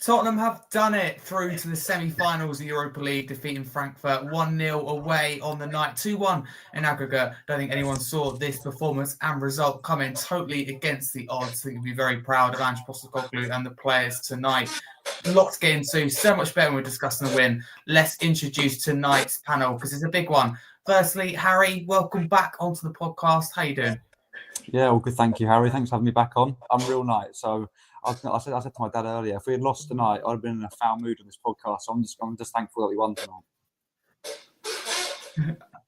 Tottenham have done it through to the semi-finals of the Europa League, defeating Frankfurt 1-0 away on the night, 2-1 in aggregate. Don't think anyone saw this performance and result coming totally against the odds. I think you'll be very proud of Ange Postecoglou and the players tonight. Lots to get into, so much better when we're discussing the win. Let's introduce tonight's panel because it's a big one. Firstly, Harry, welcome back onto the podcast. How you doing? Yeah, well, good. Thank you, Harry. Thanks for having me back on. I'm real night. So I said to my dad earlier, if we had lost tonight, I'd have been in a foul mood on this podcast. So I'm just thankful that we won tonight.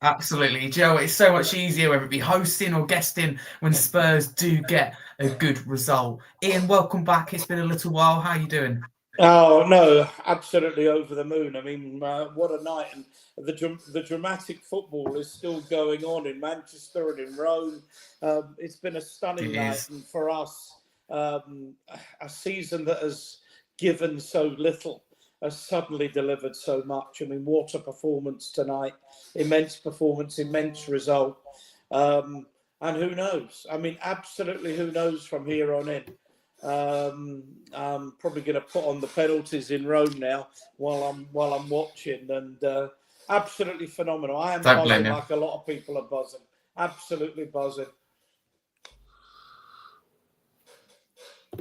Absolutely, Joe. It's so much easier whether it be hosting or guesting when Spurs do get a good result. Ian, welcome back. It's been a little while. How are you doing? Oh, no, absolutely over the moon. I mean, what a night. And the dramatic football is still going on in Manchester and in Rome. It's been a stunning night. And for us, a season that has given so little has suddenly delivered so much. I mean, what a performance tonight. Immense performance, immense result. And who knows? I mean, absolutely who knows from here on in. I'm probably going to put on the penalties in Rome now while I'm watching, and absolutely phenomenal. I am buzzing like a lot of people are buzzing. Absolutely buzzing.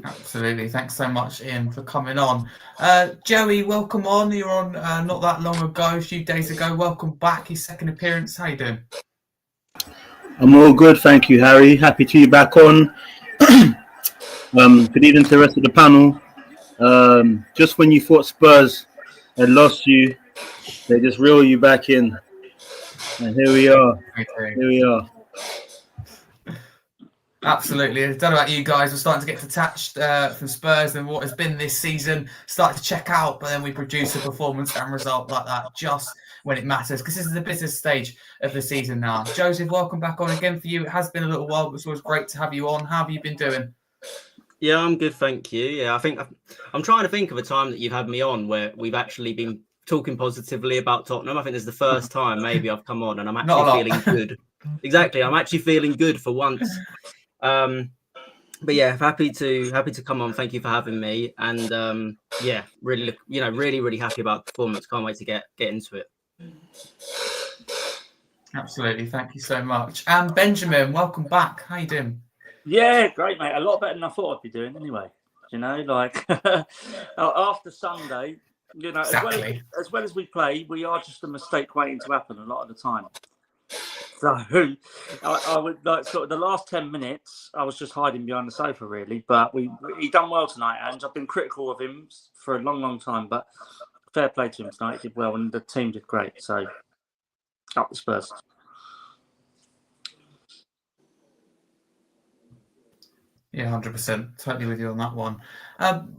Absolutely. Thanks so much, Ian, for coming on. Joey, welcome on. You're on not that long ago, a few days ago. Welcome back. Your second appearance. How you doing? I'm all good, thank you, Harry. Happy to be back on. Good evening to the rest of the panel. Just when you thought Spurs had lost you, they just reel you back in. And here we are. Absolutely. I don't know about you guys. We're starting to get detached from Spurs and what has been this season. Starting to check out, but then we produce a performance and result like that just when it matters, because this is the business stage of the season now. Joseph, welcome back on again for you. It has been a little while, but it's always great to have you on. How have you been doing? Yeah, I'm good, thank you. Yeah, I think I'm trying to think of a time that you've had me on where we've actually been talking positively about Tottenham. I think this is the first time maybe I've come on and I'm actually feeling good. Exactly, I'm actually feeling good for once. But yeah, happy to come on. Thank you for having me. And yeah, really happy about the performance. Can't wait to get into it. Absolutely, thank you so much. And Benjamin, welcome back. How you doing? Yeah, great, mate. A lot better than I thought I'd be doing anyway. You know, like after Sunday, you know, exactly. as well as we play, we are just a mistake waiting to happen a lot of the time. So I would like sort of the last 10 minutes, I was just hiding behind the sofa, really. But he done well tonight, and I've been critical of him for a long, long time. But fair play to him tonight. He did well, and the team did great. So up the Spurs. Yeah, 100%. Totally with you on that one.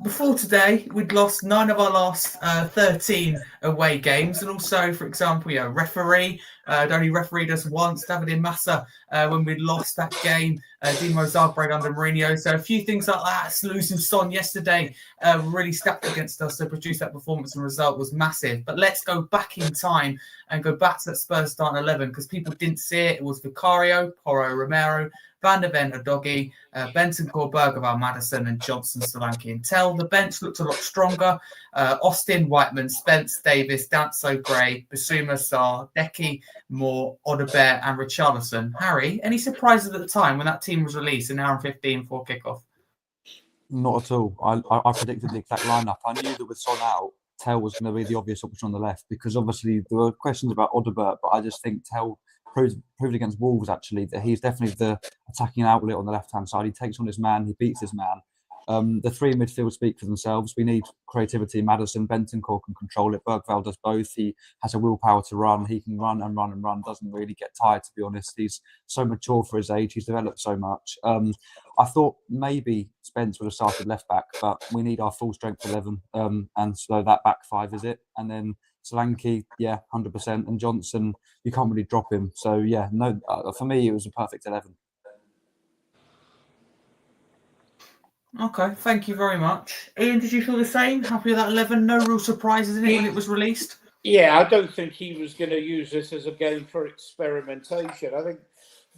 Before today, we'd lost 9 of our last 13 away games. And also, for example, referee. Only refereed us once, David Massa, when we lost that game. Dimo Zagreb under Mourinho. So a few things like that. Losing Son yesterday really stacked against us. So produce that performance and result was massive. But let's go back in time and go back to that Spurs starting 11 because people didn't see it. It was Vicario, Porro, Romero, Van der Ven, Udogie, Bentancur, Bergevall, Maddison, and Johnson, Solanke, and Tell. The bench looked a lot stronger. Austin, Whiteman, Spence, Davis, Danso, Gray, Bissouma, Sarr, Decky, Moore, Odobert, and Richarlison. Harry, any surprises at the time when that team was released an hour and 15 before kickoff? Not at all. I predicted the exact lineup. I knew that with Son out, Tell was going to be the obvious option on the left because obviously there were questions about Odobert, but I just think Tell proved against Wolves actually that he's definitely the attacking outlet on the left-hand side. He takes on his man, he beats his man. The three in midfield speak for themselves. We need creativity. Maddison, Bentancur can control it. Bergvall does both. He has a willpower to run. He can run and run and run. Doesn't really get tired, to be honest. He's so mature for his age. He's developed so much. I thought maybe Spence would have started left back, but we need our full strength 11. And so that back five is it. And then Solanke, 100%. And Johnson, you can't really drop him. So, for me, it was a perfect 11. Okay, thank you very much. Ian, did you feel the same? Happy with that 11? No real surprises in it when it was released? Yeah, I don't think he was going to use this as a game for experimentation. I think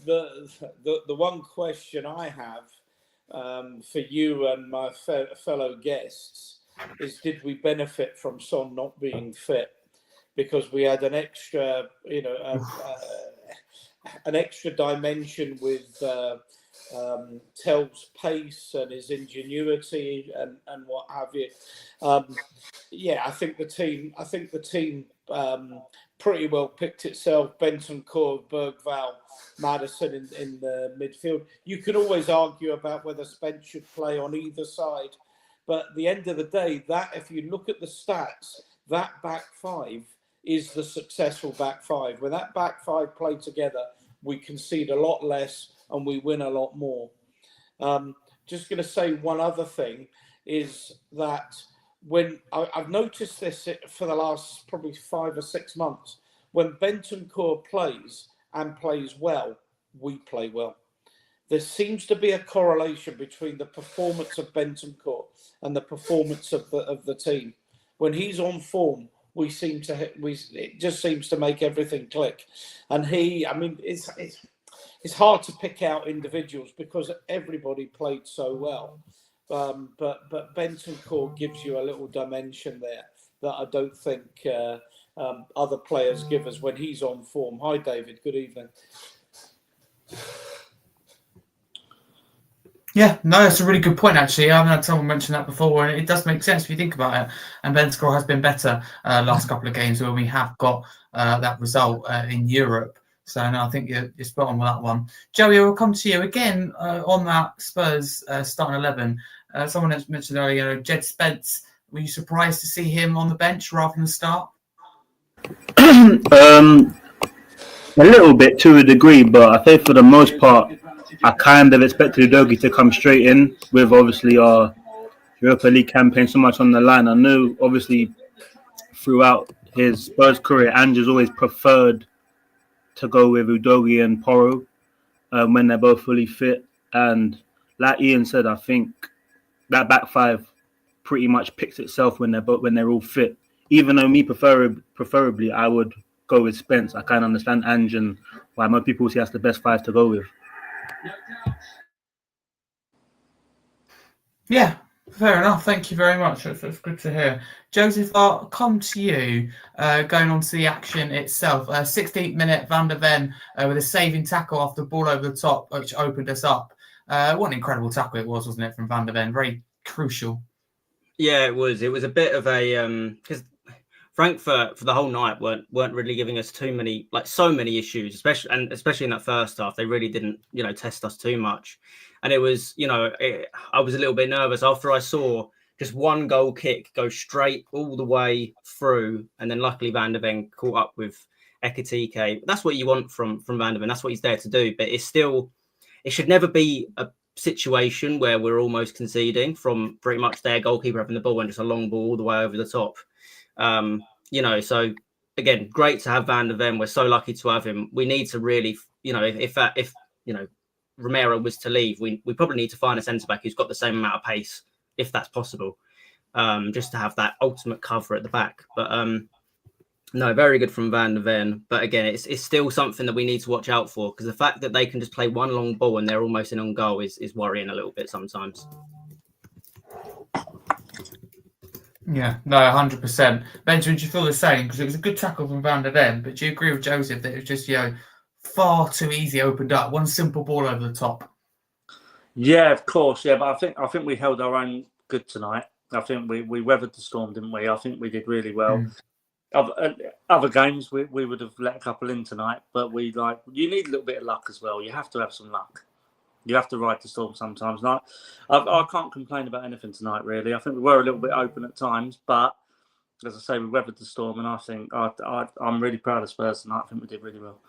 the one question I have for you and my fellow guests is did we benefit from Son not being fit? Because we had an extra, an extra dimension with Tell's pace and his ingenuity and what have you. I think the team pretty well picked itself. Bentancur, Bergvall, Maddison in the midfield. You could always argue about whether Spence should play on either side, but at the end of the day, that if you look at the stats, that back five is the successful back five. When that back five play together, we concede a lot less and we win a lot more. Just going to say one other thing is that when I've noticed this for the last probably 5 or 6 months, when Bentancur plays and plays well, we play well. There seems to be a correlation between the performance of Bentancur and the performance of the team. When he's on form, it just seems to make everything click. And it's hard to pick out individuals because everybody played so well. But Bentancur gives you a little dimension there that I don't think other players give us when he's on form. Hi, David. Good evening. Yeah, no, that's a really good point, actually. I haven't had someone mention that before, and it does make sense if you think about it. And Bentancur has been better last couple of games where we have got that result in Europe. So, no, I think you're spot on with that one. Joey, we'll come to you again on that Spurs starting 11. Someone has mentioned earlier, Jed Spence. Were you surprised to see him on the bench rather than the start? A little bit to a degree, but I think for the most part, I kind of expected Udogie to come straight in with obviously our Europa League campaign so much on the line. I knew obviously throughout his Spurs career, Ange's always preferred to go with Udogie and Porro when they're both fully fit. And like Ian said, I think that back five pretty much picks itself when they're all fit. Even though me preferably I would go with Spence. I can't understand Ange and why most people say that's the best five to go with. Yeah, fair enough. Thank you very much. That's good to hear. Joseph, I'll come to you, going on to the action itself. 16th minute, Van der Ven with a saving tackle off the ball over the top, which opened us up. What an incredible tackle it was, wasn't it, from Van der Ven? Very crucial. Yeah, it was. It was a bit of a because Frankfurt for the whole night weren't really giving us so many issues, especially in that first half. They really didn't, test us too much. And it was, I was a little bit nervous after I saw just one goal kick go straight all the way through, and then luckily Van der Ven caught up with Ekitike. That's what you want from Van der Ven. That's what he's there to do. But it should never be a situation where we're almost conceding from pretty much their goalkeeper having the ball and just a long ball all the way over the top. So again, great to have Van der Ven. We're so lucky to have him. We need to really, if Romero was to leave, we probably need to find a centre back who's got the same amount of pace, if that's possible, just to have that ultimate cover at the back. But no, very good from Van der Ven. But again, it's still something that we need to watch out for, because the fact that they can just play one long ball and they're almost in on goal is worrying a little bit sometimes. Yeah, no, 100%. Benjamin, do you feel the same? Because it was a good tackle from Van der Ven, but do you agree with Joseph that it was just, far too easy opened up, one simple ball over the top? Yeah, of course. Yeah, but I think we held our own good tonight. I think we weathered the storm, didn't we? I think we did really well. Other games we would have let a couple in tonight, but you need a little bit of luck as well. You have to have some luck. You have to ride the storm sometimes. And I can't complain about anything tonight, really. I think we were a little bit open at times, but as I say, we weathered the storm, and I think I'm really proud of Spurs tonight. I think we did really well.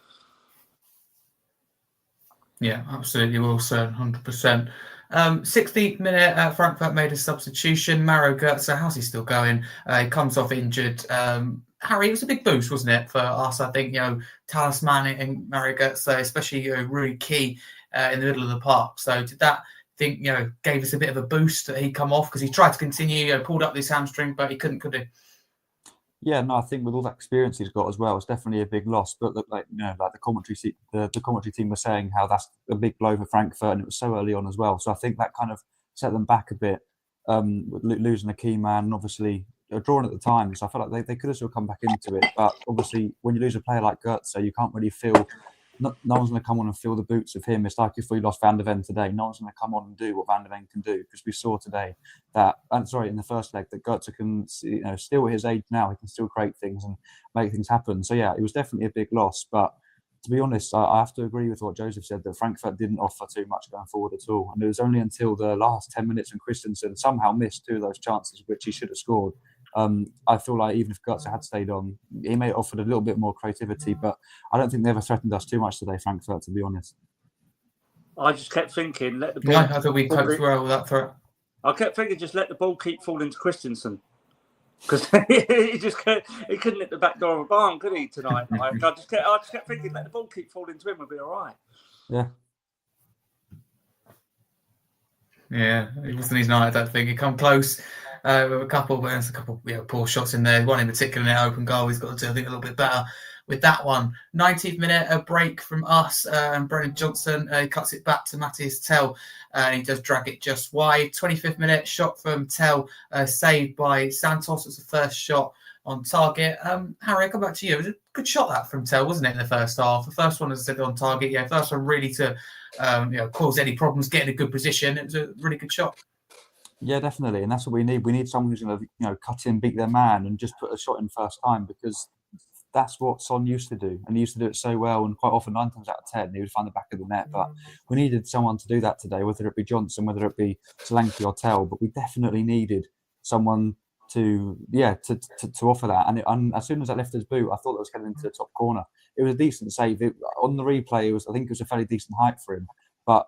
Yeah, absolutely, well said, 100%. 16th minute, Frankfurt made a substitution. Mauro Götze, how's he still going? He comes off injured. Harry, it was a big boost, wasn't it, for us? I think, talisman and Mauro Götze, especially really key in the middle of the park. So did that think, gave us a bit of a boost that he'd come off? Because he tried to continue, pulled up this hamstring, but he couldn't, could he? Yeah, no, I think with all that experience he's got as well, it's definitely a big loss. But like the commentary team was saying how that's a big blow for Frankfurt, and it was so early on as well. So I think that kind of set them back a bit. losing a key man, and obviously drawn at the time. So I felt like they could have still come back into it. But obviously, when you lose a player like Götze, you can't really feel. No one's going to come on and fill the boots of him. It's like if we lost Van der Ven today, no one's going to come on and do what Van der Ven can do, because we saw today that, in the first leg, that Götze can, still at his age now, he can still create things and make things happen. So yeah, it was definitely a big loss. But to be honest, I have to agree with what Joseph said, that Frankfurt didn't offer too much going forward at all. And it was only until the last 10 minutes when Christensen somehow missed 2 of those chances, which he should have scored. I feel like even if Götze had stayed on, he may have offered a little bit more creativity, but I don't think they ever threatened us too much today, Frankfurt, to be honest. I just kept thinking, let the ball. Yeah, I thought we coped well with that threat. I kept thinking, just let the ball keep falling to Christensen, because he couldn't hit the back door of a barn, could he, tonight? I just kept thinking, let the ball keep falling to him, we'll be all right. Yeah. Yeah, it wasn't his night, I don't think. He come close with a couple, but there's a couple poor shots in there. One in particular in the open goal, he's got to do, I think, a little bit better with that one. 90th minute, a break from us, and Brennan Johnson cuts it back to Matthias Tell, and he does drag it just wide. 25th minute, shot from Tell, saved by Santos. It's the first shot on target. Harry, I'll come back to you. It was a good shot that from Tell, wasn't it, in the first half? The first one, as I said, on target. Yeah, first one really to cause any problems, get in a good position. It was a really good shot. Yeah, definitely, and that's what we need. We need someone who's going to, cut in, beat their man, and just put a shot in first time, because that's what Son used to do, and he used to do it so well. And quite often, 9 times out of 10, he would find the back of the net. But we needed someone to do that today, whether it be Johnson, whether it be Solanke or Tell. But we definitely needed someone to offer that. And as soon as I left his boot, I thought it was heading into the top corner. It was a decent save. On the replay, I think it was a fairly decent height for him. But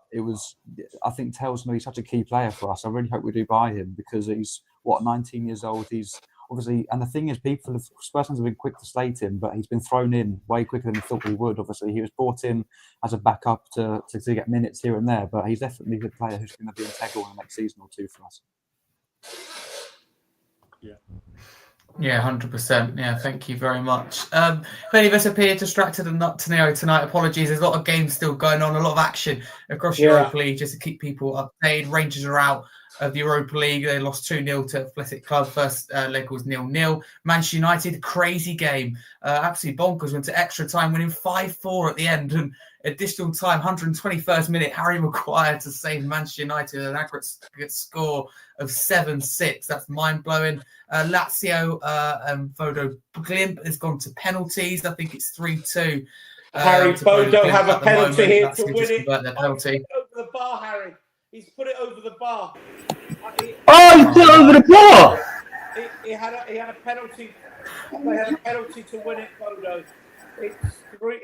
I think Tell's going to be such a key player for us. I really hope we do buy him, because he's, 19 years old. He's obviously, and the thing is, Spurs fans have been quick to slate him, but he's been thrown in way quicker than we thought he would. Obviously, he was brought in as a backup to get minutes here and there, but he's definitely a good player who's going to be integral in the next season or two for us. Yeah, 100%. Yeah, thank you very much. If any of us appear distracted and not tonight, apologies. There's a lot of games still going on, a lot of action across Europa League, just to keep people updated. Rangers are out of the Europa League. They lost 2-0 to Athletic Club. First leg was 0-0. Manchester United, crazy game. Absolutely bonkers. Went to extra time, winning 5-4 at the end. And additional time, 121st minute, Harry Maguire to save Manchester United with an aggregate score of 7-6. That's mind-blowing. Lazio and Bodo Glimt has gone to penalties. I think it's 3-2. Harry, Bodo have a penalty here to win it. Penalty. Over the bar, Harry. He's put it over the bar. He put it over the bar. He had a penalty. They had a penalty to win it, Bodo. It's 3.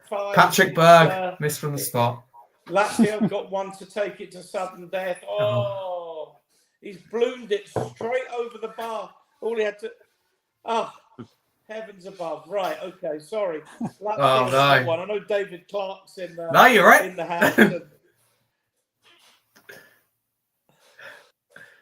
Patrick Berg missed from the spot. Lazio got one to take it to sudden death. Oh, he's bloomed it straight over the bar. All he had to. Oh, heavens above. Right. Okay. Sorry. Lazio one. I know David Clark's in the. No, you're right. In the house.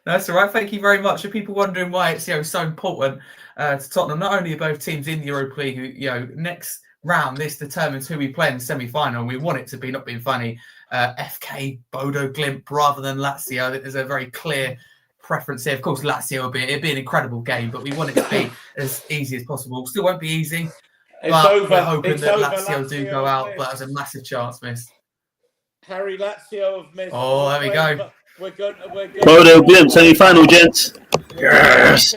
That's all right. Thank you very much. For people wondering why it's so important to Tottenham, not only are both teams in the Europa League, next round this determines who we play in the semi-final. And we want it to be, not being funny, FK, Bodo Glimt rather than Lazio. There's a very clear preference here. Of course, Lazio it'll be an incredible game, but we want it to be as easy as possible. Still won't be easy. We're hoping that Lazio do go out, but there's a massive chance missed. Harry, Lazio have missed. Oh, there we go. We're good. Bodo Glimt semi-final, gents. Yes.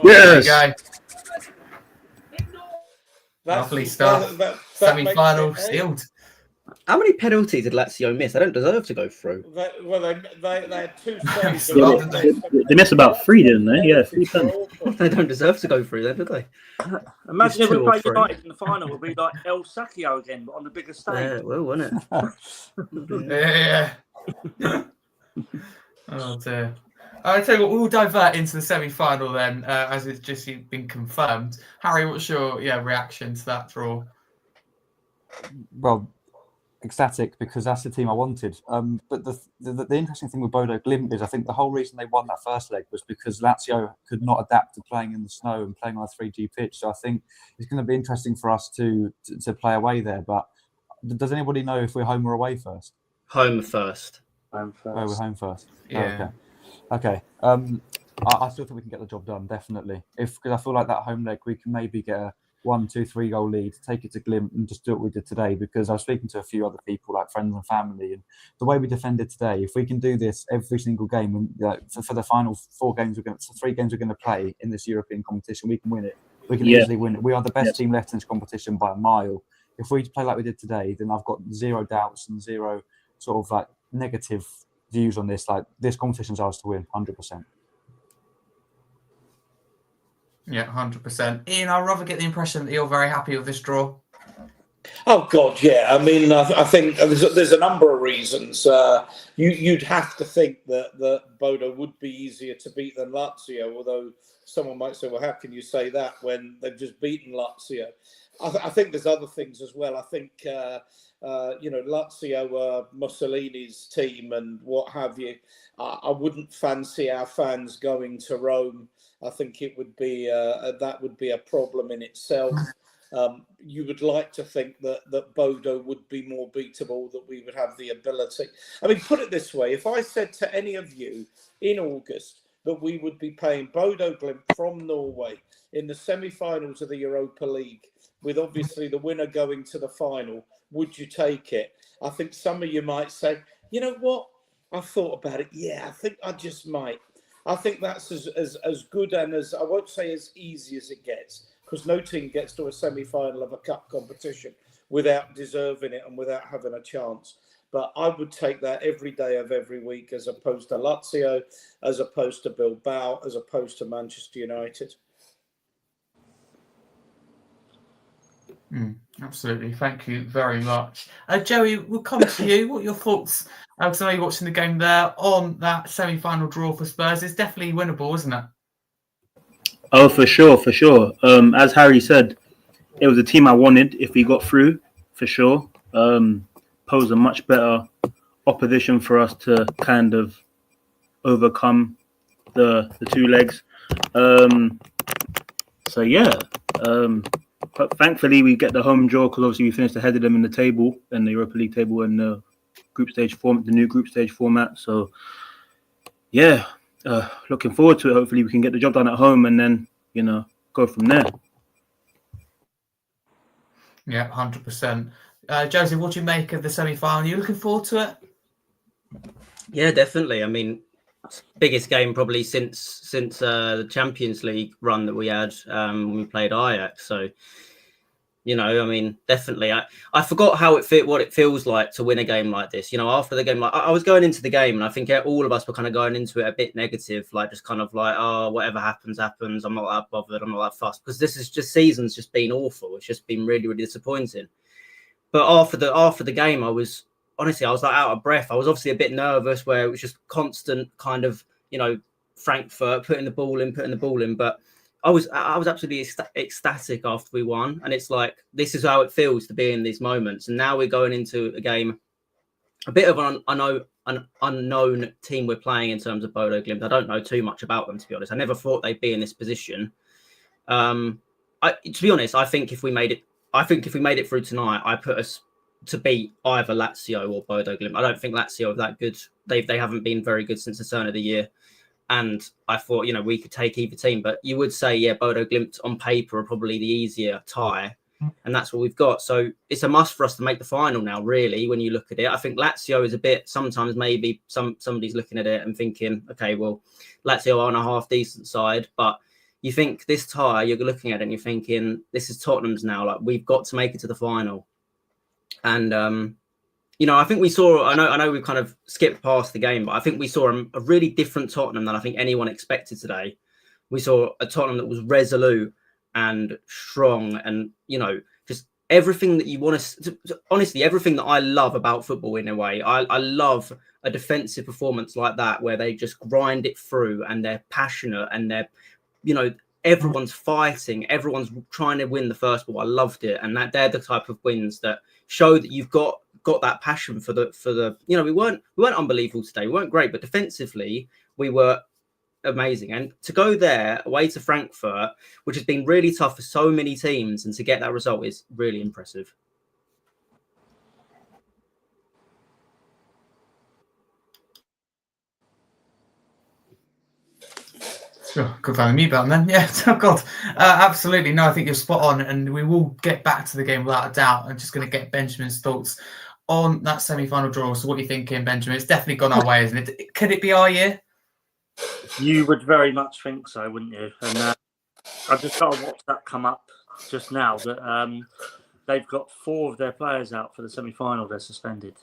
Yes. Lovely stuff. Semi-final sealed. How many penalties did Lazio miss? They don't deserve to go through. They had 2 saves. They missed about 3, didn't they? Yeah, 3 penalties. They don't deserve to go through then, do they? Imagine if we played United in the final, it would be like El Sacchio again, but on the bigger stage. Yeah, well, wouldn't it? Yeah. Oh dear. I'll tell you what, we'll divert into the semi-final then, as it's just been confirmed. Harry, what's your reaction to that draw? Well, ecstatic, because that's the team I wanted. But the interesting thing with Bodo Glimt is I think the whole reason they won that first leg was because Lazio could not adapt to playing in the snow and playing on a 3G pitch. So I think it's going to be interesting for us to play away there. But does anybody know if we're home or away first? Home first. Oh, we're home first. Yeah. Oh, okay. Okay. I still think we can get the job done, definitely. Because I feel like that home leg, we can maybe get a 1, 2, 3 goal lead, take it to Glimt and just do what we did today. Because I was speaking to a few other people, like friends and family, and the way we defended today, if we can do this every single game, and for the final 3 games we're going to play in this European competition, we can win it. We can easily win it. We are the best team left in this competition by a mile. If we play like we did today, then I've got zero doubts and zero sort of like negative views on this. Like, this competition's ours to win, 100%. Yeah, 100%. Ian, I'd rather get the impression that you're very happy with this draw. Oh God, yeah. I mean, I think there's a number of reasons. You'd have to think that Bodo would be easier to beat than Lazio, although someone might say, well, how can you say that when they've just beaten Lazio? I think there's other things as well. I think, Lazio were Mussolini's team and what have you. I wouldn't fancy our fans going to Rome. I think it would be that would be a problem in itself. You would like to think that Bodo would be more beatable, that we would have the ability. I mean, put it this way, if I said to any of you in August that we would be paying Bodo Glimt from Norway in the semi-finals of the Europa League, with obviously the winner going to the final, would you take it? I think some of you might say, you know what? I've thought about it. Yeah, I think I just might. I think that's as good and as, I won't say as easy as it gets, because no team gets to a semi-final of a cup competition without deserving it and without having a chance. But I would take that every day of every week, as opposed to Lazio, as opposed to Bilbao, as opposed to Manchester United. Absolutely. Thank you very much. Joey, we'll come to you. What are your thoughts? Because I know you're watching the game there on that semi-final draw for Spurs. It's definitely winnable, isn't it? Oh, for sure, for sure. As Harry said, it was a team I wanted if we got through, for sure. Posed a much better opposition for us to kind of overcome the 2 legs. But thankfully we get the home draw, because obviously we finished ahead of them in the table, in the Europa League table, and the group stage form, the new group stage format. So yeah, looking forward to it. Hopefully we can get the job done at home and then, go from there. Yeah, 100%. Joseph, what do you make of the semi-final? Are you looking forward to it? Yeah, definitely. I mean, biggest game probably since the Champions League run that we had when we played Ajax. So, I mean, definitely. I forgot what it feels like to win a game like this. After the game, like I was going into the game, and I think all of us were kind of going into it a bit negative, like just kind of like, oh, whatever happens. I'm not that bothered. I'm not that fussed, because this is just season's just been awful. It's just been really, really disappointing. But after the game, I was like out of breath. I was obviously a bit nervous, where it was just constant kind of, Frankfurt putting the ball in. But I was absolutely ecstatic after we won, and it's like, this is how it feels to be in these moments. And now we're going into a game, a bit of an unknown team we're playing in terms of Bodo Glimt. I don't know too much about them, to be honest. I never thought they'd be in this position. To be honest, I think if we made it through tonight, I put us to beat either Lazio or Bodo Glimt. I don't think Lazio are that good. They haven't been very good since the turn of the year. And I thought, we could take either team. But you would say, yeah, Bodo Glimt on paper are probably the easier tie. And that's what we've got. So it's a must for us to make the final now, really, when you look at it. I think Lazio is a bit, sometimes maybe somebody's looking at it and thinking, okay, well, Lazio are on a half-decent side. But you think this tie, you're looking at it and you're thinking, this is Tottenham's now. Like, we've got to make it to the final. And, I think we saw, I know we've kind of skipped past the game, but I think we saw a really different Tottenham than I think anyone expected today. We saw a Tottenham that was resolute and strong and, just everything that you want to, honestly, everything that I love about football in a way. I love a defensive performance like that, where they just grind it through and they're passionate and they're, everyone's fighting, everyone's trying to win the first ball. I loved it. And that they're the type of wins that show that you've got that passion for the we weren't unbelievable today. We weren't great, but defensively we were amazing. And to go there away to Frankfurt, which has been really tough for so many teams, and to get that result is really impressive. Sure, good find the mute button then. Yeah, oh God, absolutely. No, I think you're spot on, and we will get back to the game without a doubt. I'm just going to get Benjamin's thoughts on that semi-final draw. So, what are you thinking, Benjamin? It's definitely gone our way, isn't it? Could it be our year? You would very much think so, wouldn't you? And I just got to watch that come up just now that they've got 4 of their players out for the semi-final. They're suspended,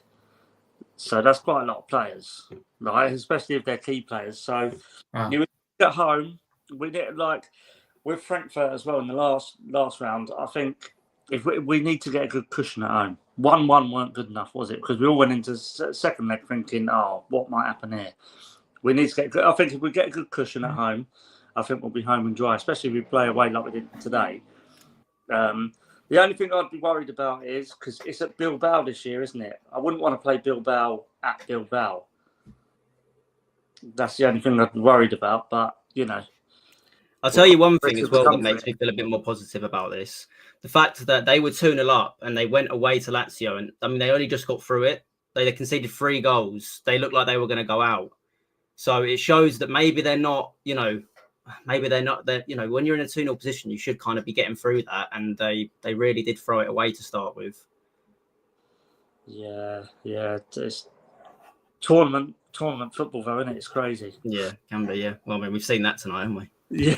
so that's quite a lot of players, right? Especially if they're key players. So you would at home. We did like with Frankfurt as well in the last round. I think if we need to get a good cushion at home. 1-1 weren't good enough, was it? Because we all went into second leg thinking, "Oh, what might happen here?" We need to get good. I think if we get a good cushion at home, I think we'll be home and dry, especially if we play away like we did today. The only thing I'd be worried about is because it's at Bilbao this year, isn't it? I wouldn't want to play Bilbao at Bilbao. That's the only thing I'd be worried about. But, I'll tell you one thing as well that makes me feel a bit more positive about this. The fact that they were 2-0 up and they went away to Lazio. And I mean, they only just got through it. They conceded 3 goals. They looked like they were going to go out. So it shows that maybe they're not, when you're in a 2-0 position, you should kind of be getting through that. And they really did throw it away to start with. Yeah. It's tournament football, though, isn't it? It's crazy. Yeah, can be, yeah. Well, I mean, we've seen that tonight, haven't we? Yeah.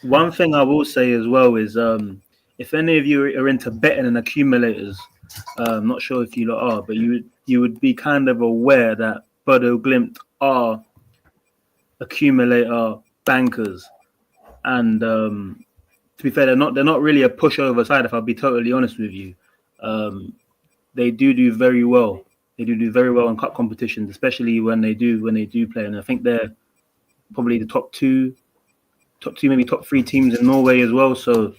One thing I will say as well is if any of you are into betting and accumulators, I'm not sure if you lot are, but you would be kind of aware that Bodo Glimt are accumulator bankers, and to be fair, they're not really a pushover side. If I'll be totally honest with you, they do very well. They do very well in cup competitions, especially when they do play. And I think they're probably the top two, maybe top 3 teams in Norway as well. So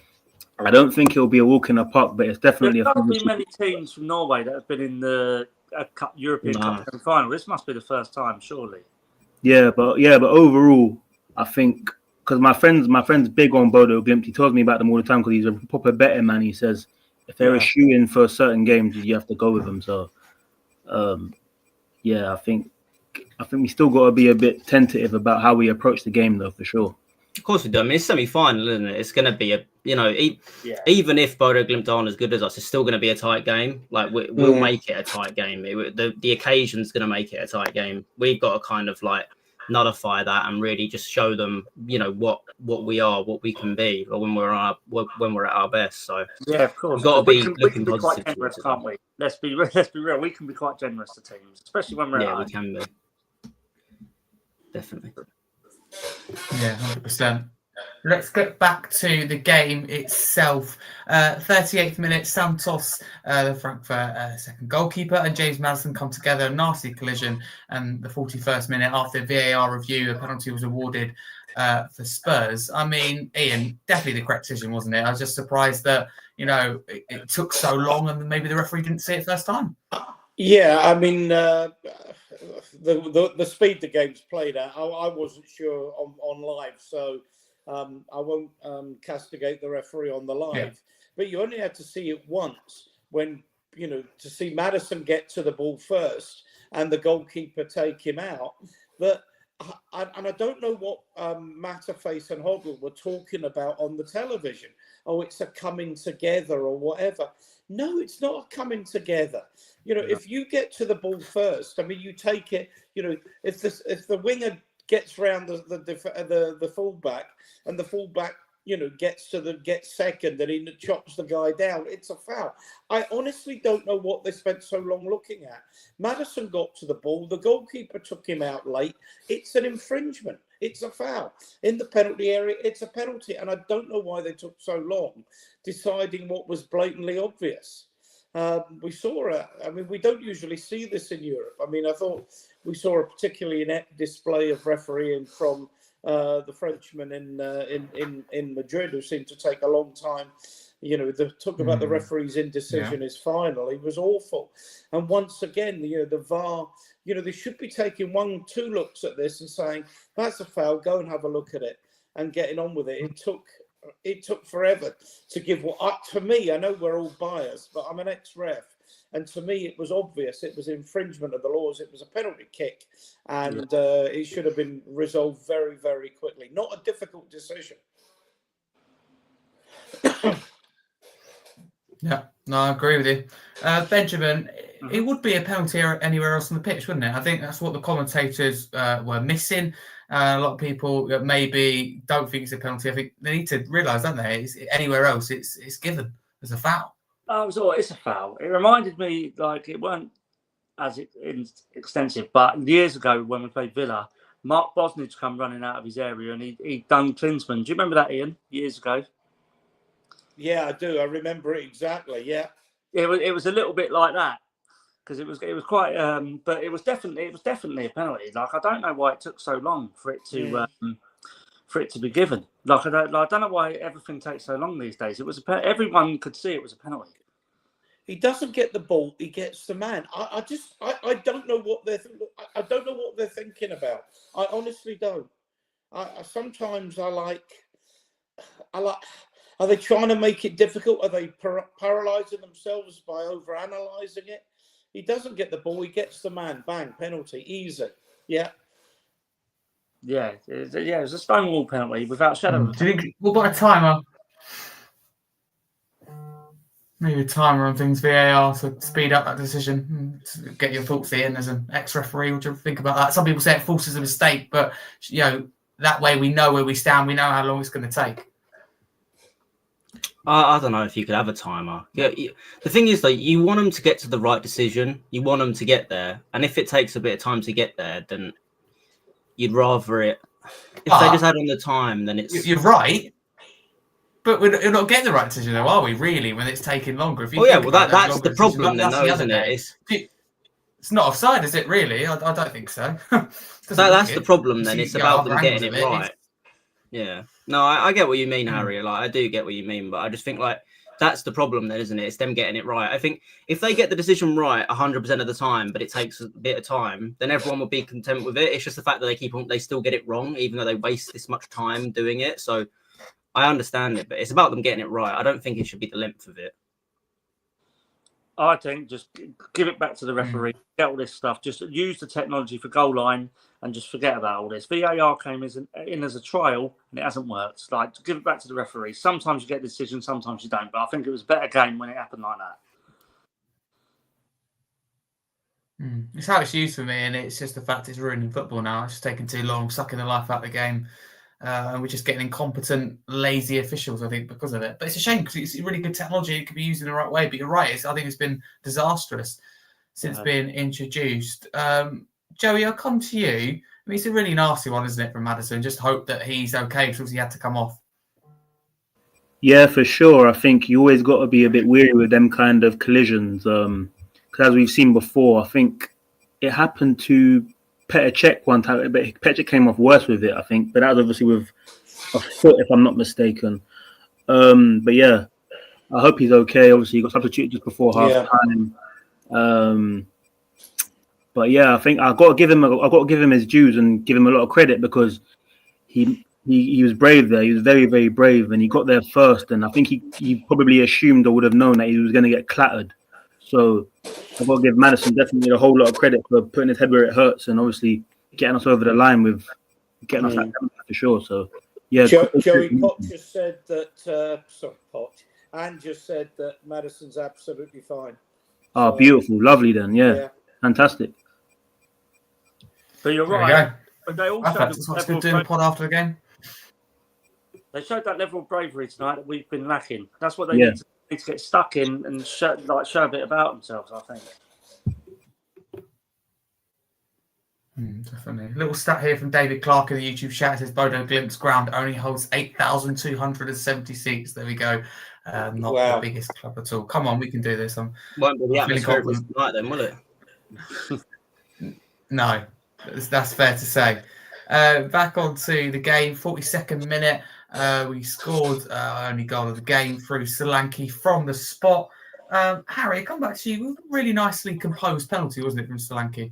I don't think it'll be a walk in the park, but it's definitely. There can't be many teams from Norway that have been in the European Cup final. This must be the first time, surely. Yeah, but overall, I think because my friend's big on Bodo Glimt. He tells me about them all the time because he's a proper betting man. He says if they're a shoe-in for certain games, you have to go with them. So, I think we still got to be a bit tentative about how we approach the game, though, for sure. Of course we do. I mean, it's semi-final, isn't it? It's going to be even if Bodo Glimt aren't as good as us, it's still going to be a tight game. Like we'll make it a tight game. The occasion's going to make it a tight game. We've got to kind of like nullify that and really just show them, what we are, what we can be, or when we're at our best. So yeah, of course, we've got to be looking be quite positive, generous, can't we? Let's be real. We can be quite generous to teams, especially when we're at home. We can be. Definitely. Yeah, 100%. Let's get back to the game itself. 38th minute, Santos, the Frankfurt second goalkeeper, and James Maddison come together, a nasty collision. And the 41st minute, after VAR review, a penalty was awarded for Spurs. I mean, Ian, definitely the correct decision, wasn't it? I was just surprised that, it took so long and maybe the referee didn't see it first time. Yeah, I mean, the speed the game's played at, I wasn't sure on live, so I won't castigate the referee on the live. Yeah. But you only had to see it once when, to see Maddison get to the ball first and the goalkeeper take him out. But I don't know what Matterface and Hoddle were talking about on the television. Oh, it's a coming together or whatever. No, it's not a coming together. If you get to the ball first, I mean, you take it. If the winger gets round the fullback and the fullback, gets second and he chops the guy down, it's a foul. I honestly don't know what they spent so long looking at. Maddison got to the ball. The goalkeeper took him out late. It's an infringement. It's a foul. In the penalty area, it's a penalty. And I don't know why they took so long deciding what was blatantly obvious. We saw we don't usually see this in Europe. I mean, I thought we saw a particularly inept display of refereeing from the Frenchman in Madrid, who seemed to take a long time. The talk about the referee's indecision is final. It was awful. And once again, the VAR, they should be taking 1-2 looks at this and saying, that's a foul, go and have a look at it and getting on with it. It took it took forever to give to me, I know we're all biased, but I'm an ex-ref. And to me, it was obvious. It was infringement of the laws. It was a penalty kick. And it should have been resolved very, very quickly. Not a difficult decision. Yeah, no, I agree with you. Benjamin, it would be a penalty anywhere else on the pitch, wouldn't it? I think that's what the commentators were missing. A lot of people that maybe don't think it's a penalty. I think they need to realise, don't they? It's, anywhere else, it's given as a foul. Oh, it's a foul. It reminded me, like, it weren't as extensive, but years ago when we played Villa, Mark Bosnich come running out of his area and he done Klinsmann. Do you remember that, Ian? Years ago. Yeah, I do. I remember it exactly. Yeah. It was a little bit like that because it was quite, but it was definitely a penalty. Like, I don't know why it took so long for it to be given. Like, I don't know why everything takes so long these days. It was everyone could see it was a penalty. He doesn't get the ball; he gets the man. I don't know what I don't know what they're thinking about. I honestly don't. Sometimes I like. Are they trying to make it difficult? Are they paralysing themselves by overanalyzing it? He doesn't get the ball; he gets the man. Bang, penalty, easy. Yeah. Yeah, it was a stonewall penalty without shadow of a Do you think, what about a timer? Maybe a timer on things, VAR, to speed up that decision. To get your thoughts in as an ex-referee. What do you think about that? Some people say it forces a mistake, but that way we know where we stand. We know how long it's going to take. I don't know if you could have a timer. Yeah, the thing is, like, you want them to get to the right decision. You want them to get there, and if it takes a bit of time to get there, then you'd rather it. If they just had on the time, then it's. You're right, but you're not getting the right decision, though, are we? Really, when it's taking longer. If you that's the problem, then, though, isn't it? It's not offside, is it? Really, I don't think so. That's the problem. Then it's about them getting it right. Yeah. No, I get what you mean, Harry. Like, I do get what you mean, but I just think, like, that's the problem then, isn't it? It's them getting it right. I think if they get the decision right 100% of the time, but it takes a bit of time, then everyone will be content with it. It's just the fact that they still get it wrong, even though they waste this much time doing it. So I understand it, but it's about them getting it right. I don't think it should be the length of it. I think just give it back to the referee, get all this stuff, just use the technology for goal line and just forget about all this. VAR came in as a trial and it hasn't worked. Like, give it back to the referee. Sometimes you get the decision, sometimes you don't. But I think it was a better game when it happened like that. It's how it's used for me, and it's just the fact it's ruining football now. It's just taking too long, sucking the life out of the game. And we're just getting incompetent, lazy officials, I think, because of it. But it's a shame because it's really good technology. It could be used in the right way. But you're right. I think it's been disastrous since being introduced. Joey, I'll come to you. I mean, it's a really nasty one, isn't it, from Maddison? Just hope that he's okay because he had to come off. Yeah, for sure. I think you always got to be a bit wary with them kind of collisions. Because as we've seen before, I think it happened to Petr Cech one time, but Petr Cech came off worse with it, I think. But that was obviously with a foot, if I'm not mistaken. But yeah, I hope he's okay. Obviously, he got substituted just before half time. But yeah, I think I've got to give him his dues and give him a lot of credit because he was brave there. He was very, very brave, and he got there first. And I think he probably assumed or would have known that he was going to get clattered. So I've got to give Maddison definitely a whole lot of credit for putting his head where it hurts and obviously getting us over the line with getting us that for sure. So yeah, Joey Pot just said that. Anne just said that Maddison's absolutely fine. Oh, so, beautiful, lovely. Then yeah. Fantastic. But you're right. But they also doing the pod after the game. They showed that level of bravery tonight that we've been lacking. That's what they need to get stuck in and show a bit about themselves, I think. Definitely. A little stat here from David Clark in the YouTube chat. It says Bodo Glimt's ground only holds 8,270 seats. There we go. Not the biggest club at all. Come on, we can do this. Won't be the atmosphere it was tonight then, will it? No, that's fair to say. Back onto the game, 42nd minute. We scored only goal of the game through Solanke from the spot. Harry, I come back to you. Really nicely composed penalty, wasn't it, from Solanke?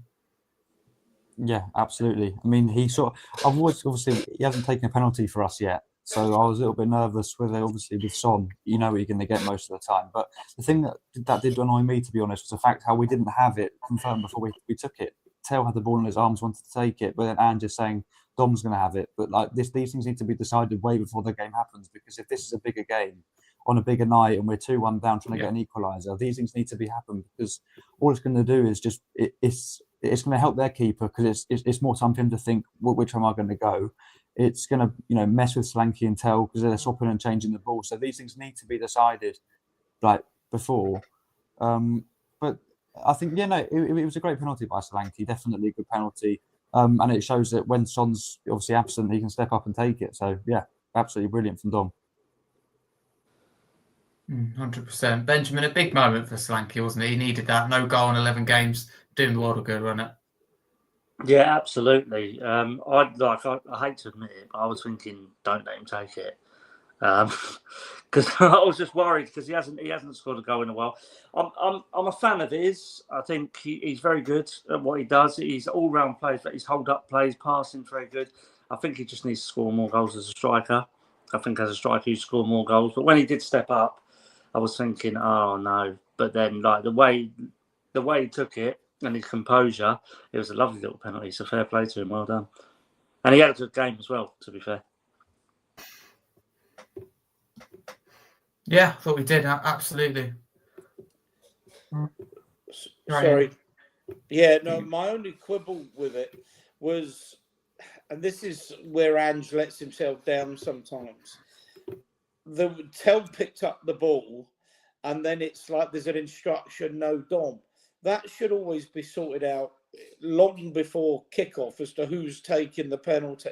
Yeah, absolutely. I mean, he hasn't taken a penalty for us yet. So I was a little bit nervous with it. Obviously, with Son, you know what you're going to get most of the time. But the thing that did annoy me, to be honest, was the fact how we didn't have it confirmed before we took it. Tell had the ball in his arms, wanted to take it, but then Ange just saying Dom's going to have it. But like these things need to be decided way before the game happens, because if this is a bigger game on a bigger night and we're 2-1 down trying to get an equaliser, these things need to be happened, because all it's going to do is just it's going to help their keeper, because it's more time for him to think, which way am I going to go? It's going to mess with Solanke and Tell, because they're swapping and changing the ball. So these things need to be decided like before. But I think it was a great penalty by Solanke, definitely a good penalty, and it shows that when Son's obviously absent, he can step up and take it. So yeah, absolutely brilliant from Dom. 100%. Benjamin, a big moment for Solanke, wasn't it? He needed that. No goal in 11 games, doing the world of good, wasn't it? Yeah, absolutely. I hate to admit it, but I was thinking, don't let him take it, because I was just worried because he hasn't scored a goal in a while. I'm a fan of his. I think he's very good at what he does. He's all round plays, but his hold up plays, passing very good. I think he just needs to score more goals as a striker. I think as a striker, you score more goals. But when he did step up, I was thinking, oh no. But then, like the way he took it and his composure, it was a lovely little penalty. So fair play to him. Well done. And he had a good game as well, to be fair. Yeah, I thought we did. Absolutely. Sorry. Yeah, no, my only quibble with it was, and this is where Ange lets himself down sometimes. The Tell picked up the ball, and then it's like there's an instruction, no Dom. That should always be sorted out long before kickoff as to who's taking the penalty.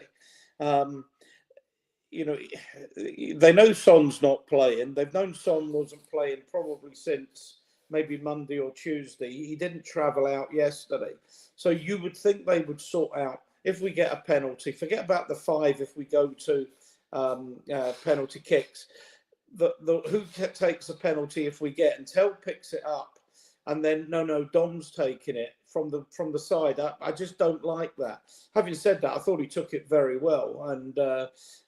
They know Son's not playing. They've known Son wasn't playing probably since maybe Monday or Tuesday. He didn't travel out yesterday. So you would think they would sort out, if we get a penalty, forget about the 5 if we go to penalty kicks. Who takes a penalty if we get, and Tell picks it up, and then no, Dom's taking it from the side. I just don't like that. Having said that, I thought he took it very well, and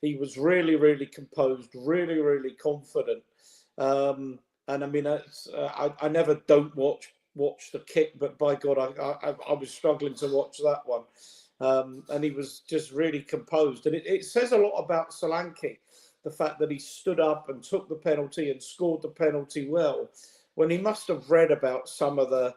he was really, really composed, really, really confident. And I mean, I never don't watch the kick, but by God, I was struggling to watch that one. And he was just really composed, and it says a lot about Solanke, the fact that he stood up and took the penalty and scored the penalty well, when he must have read about some of the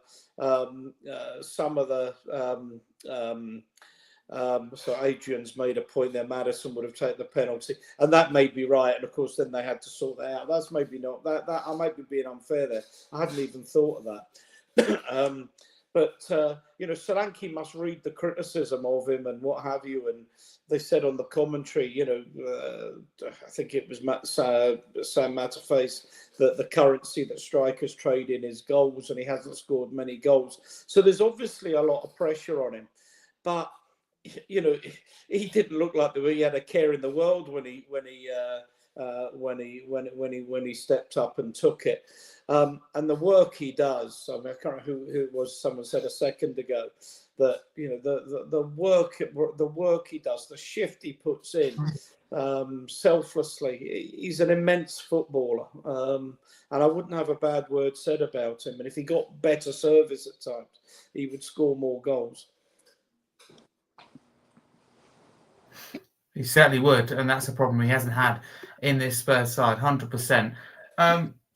so Adrian's made a point there, Maddison would have taken the penalty, and that may be right, and of course then they had to sort that out. That's maybe not that I might be being unfair there. I hadn't even thought of that. But Solanke must read the criticism of him and what have you. And they said on the commentary, I think it was Sam Matterface, that the currency that strikers trade in is goals, and he hasn't scored many goals. So there's obviously a lot of pressure on him. But he didn't look like he had a care in the world when he stepped up and took it. And the work he does, I mean, I can't remember who it was. Someone said a second ago that the work he does, the shift he puts in, selflessly. He's an immense footballer, and I wouldn't have a bad word said about him. And if he got better service at times, he would score more goals. He certainly would, and that's a problem he hasn't had in this Spurs side, 100%.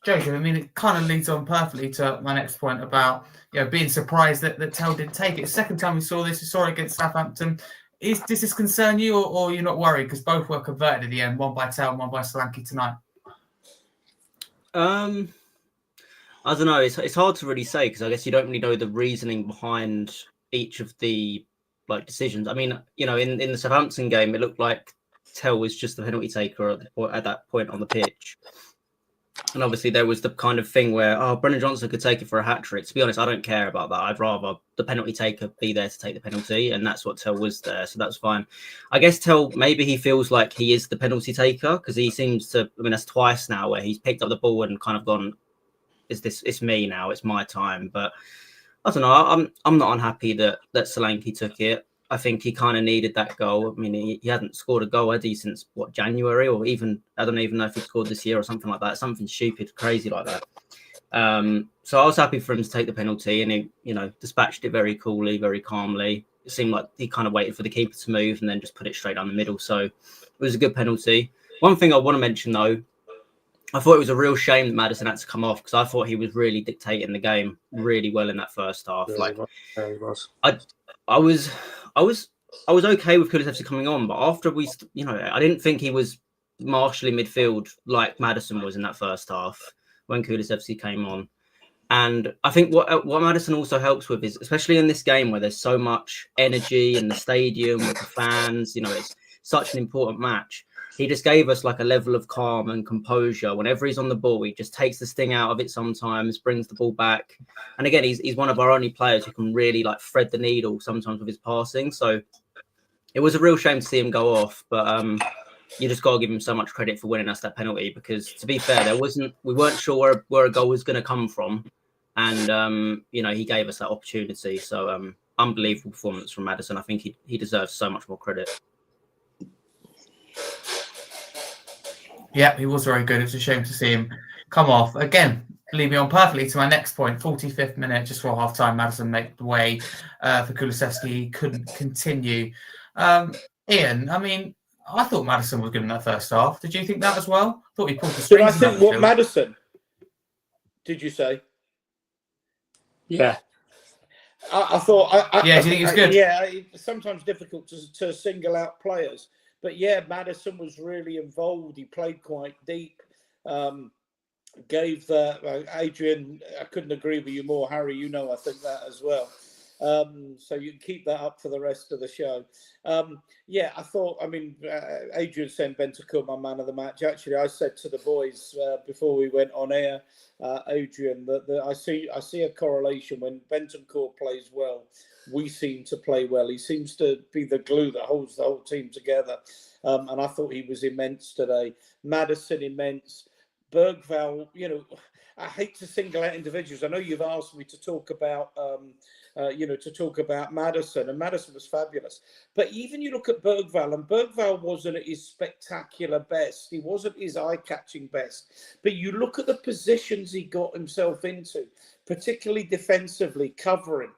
Jacob, I mean, it kind of leads on perfectly to my next point about being surprised that Tell didn't take it. Second time we saw this, we saw it against Southampton. Does this concern you, or you're not worried because both were converted at the end, one by Tell and one by Solanke tonight? I don't know. It's hard to really say because I guess you don't really know the reasoning behind each of the decisions. I mean, in the Southampton game, it looked like Tell was just the penalty taker at that point on the pitch. And obviously there was the kind of thing where, Brennan Johnson could take it for a hat-trick. To be honest, I don't care about that. I'd rather the penalty taker be there to take the penalty, and that's what Tell was there, so that's fine. I guess Tell, maybe he feels like he is the penalty taker because he seems to, I mean, that's twice now where he's picked up the ball and kind of gone, it's me now, it's my time. But I don't know, I'm not unhappy that Solanke took it. I think he kind of needed that goal. I mean, he hadn't scored a goal, had he, since January, or even, I don't even know if he scored this year or something like that, something stupid, crazy like that. So I was happy for him to take the penalty, and he, dispatched it very coolly, very calmly. It seemed like he kind of waited for the keeper to move and then just put it straight down the middle. So it was a good penalty. One thing I want to mention, though, I thought it was a real shame that Maddison had to come off, because I thought he was really dictating the game really well in that first half. Yeah, he was. I was okay with Kulusevski coming on, but after I didn't think he was marshalling midfield like Maddison was in that first half when Kulusevski came on. And I think what Maddison also helps with is, especially in this game where there's so much energy in the stadium with the fans, it's such an important match. He just gave us like a level of calm and composure. Whenever he's on the ball, he just takes the sting out of it sometimes, brings the ball back. And again, he's one of our only players who can really like thread the needle sometimes with his passing. So it was a real shame to see him go off, but you just got to give him so much credit for winning us that penalty, because to be fair, we weren't sure where a goal was going to come from. And, he gave us that opportunity. So unbelievable performance from Maddison. I think he deserves so much more credit. Yeah, he was very good. It's a shame to see him come off. Again, lead me on perfectly to my next point. 45th minute, just for half-time, Maddison made the way for Kulusevski. He couldn't continue. Ian, I mean, I thought Maddison was good in that first half. Did you think that as well? I thought he pulled the strings. Did I think what Maddison? Did you say? Yeah. I thought. Do you think it's good? Yeah, it's sometimes difficult to single out players. But yeah, Maddison was really involved. He played quite deep. Gave Adrian, I couldn't agree with you more, Harry. I think that as well. So you can keep that up for the rest of the show. I thought, Adrian sent Bentancur my man of the match. Actually, I said to the boys before we went on air, Adrian, that I see a correlation. When Bentancur plays well, we seem to play well. He seems to be the glue that holds the whole team together. And I thought he was immense today. Maddison, immense. Bergvall, I hate to single out individuals. I know you've asked me to talk about, Maddison, and Maddison was fabulous. But even you look at Bergvall, and Bergvall wasn't at his spectacular best. He wasn't his eye-catching best. But you look at the positions he got himself into, particularly defensively, covering.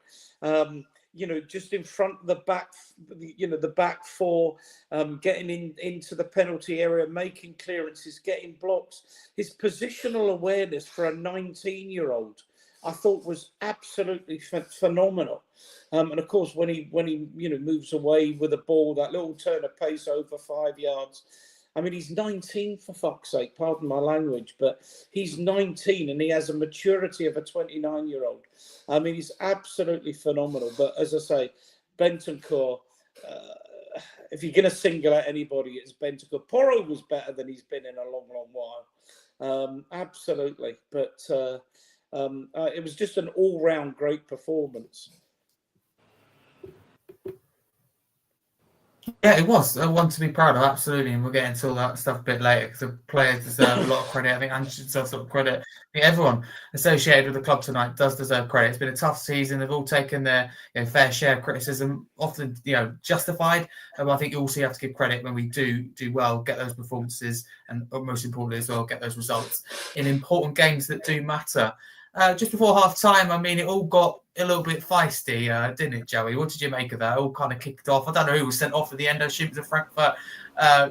Just in front of the back, the back four, getting into the penalty area, making clearances, getting blocks. His positional awareness for a 19-year-old, I thought, was absolutely phenomenal. And of course, when he moves away with a ball, that little turn of pace over 5 yards. He's 19, for fuck's sake, pardon my language, but he's 19 and he has a maturity of a 29-year-old. He's absolutely phenomenal. But as I say, Bentancur, if you're going to single out anybody, it's Bentancur. Porro was better than he's been in a long, long while. Absolutely. But it was just an all-round great performance. Yeah, it was one to be proud of, absolutely, and we'll get into all that stuff a bit later, because the players deserve a lot of credit. I think Anderson deserves a lot of credit. I think everyone associated with the club tonight does deserve credit. It's been a tough season. They've all taken their fair share of criticism, often justified. I think you also have to give credit when we do well, get those performances, and most importantly as well, get those results in important games that do matter. Just before half-time, it all got a little bit feisty, didn't it, Joey? What did you make of that? It all kind of kicked off. I don't know who was sent off at the end. I assume it was the Frankfurt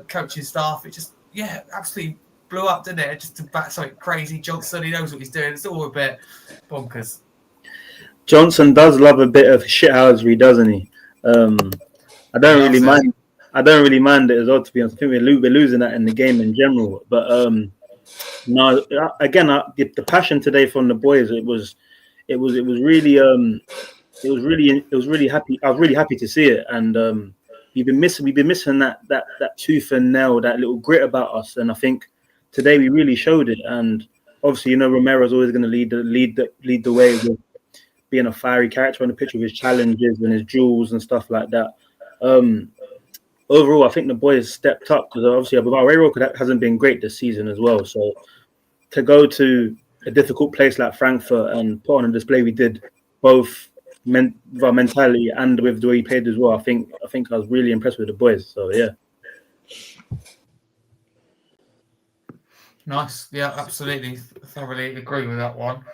coaching staff. It just, absolutely blew up, didn't it? Just to back something crazy. Johnson, he knows what he's doing. It's all a bit bonkers. Johnson does love a bit of shithousery, doesn't he? I don't really mind it as well, to be honest. I think we're losing that in the game in general. But no, again, the passion today from the boys, it was really happy. I was really happy to see it, and we've been missing that tooth and nail, that little grit about us, and I think today we really showed it. And obviously, Romero's always going to lead the way with being a fiery character on the pitch with his challenges and his duels and stuff like that. Overall, I think the boys stepped up, because obviously Aguero hasn't been great this season as well. So to go to a difficult place like Frankfurt and put on a display we did, both with our mentality and with the way he played as well. I think I was really impressed with the boys. So yeah. Nice. Yeah, absolutely. Thoroughly agree with that one.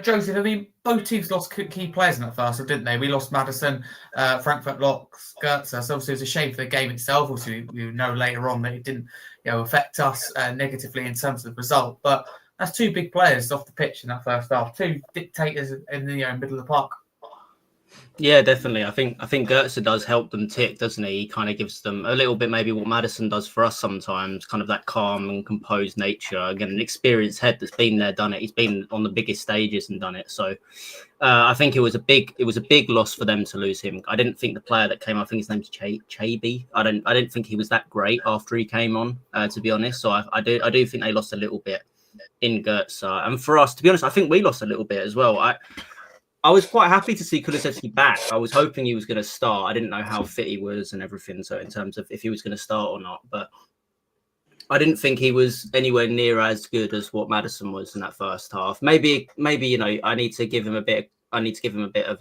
Joseph, I mean, both teams lost key players in that first, didn't they? We lost Maddison, Frankfurt lost Goetze. So obviously it was a shame for the game itself. Obviously, we know later on that it didn't affect us negatively in terms of the result. But that's two big players off the pitch in that first half. Two dictators in the middle of the park. Yeah, definitely. I think Goetze does help them tick, doesn't he? He kind of gives them a little bit, maybe what Maddison does for us sometimes, kind of that calm and composed nature. Again, an experienced head that's been there, done it. He's been on the biggest stages and done it. So I think it was a big loss for them to lose him. I didn't think the player that came, I think his name's Chaby. I didn't think he was that great after he came on, to be honest. So I do think they lost a little bit in Goetze. And for us, to be honest, I think we lost a little bit as well. I was quite happy to see Kulusevski back. I was hoping he was going to start. I didn't know how fit he was and everything. So in terms of if he was going to start or not, but I didn't think he was anywhere near as good as what Maddison was in that first half. Maybe I need to give him a bit of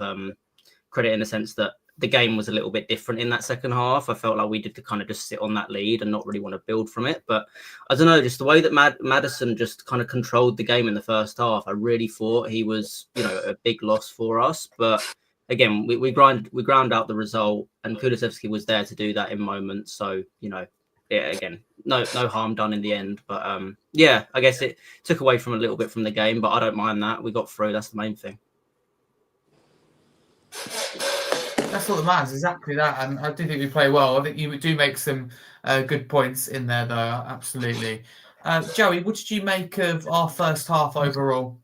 credit in the sense that the game was a little bit different in that second half. I felt like we did to kind of just sit on that lead and not really want to build from it. But I don't know, just the way that Maddison just kind of controlled the game in the first half, I really thought he was, a big loss for us. But again, we ground out the result, and Kulusevski was there to do that in moments. So, again, no harm done in the end. But I guess it took away from a little bit from the game, but I don't mind that. We got through. That's the main thing. That's what matters, exactly that. And I do think we play well. I think you do make some good points in there, though. Absolutely. Joey, what did you make of our first half overall?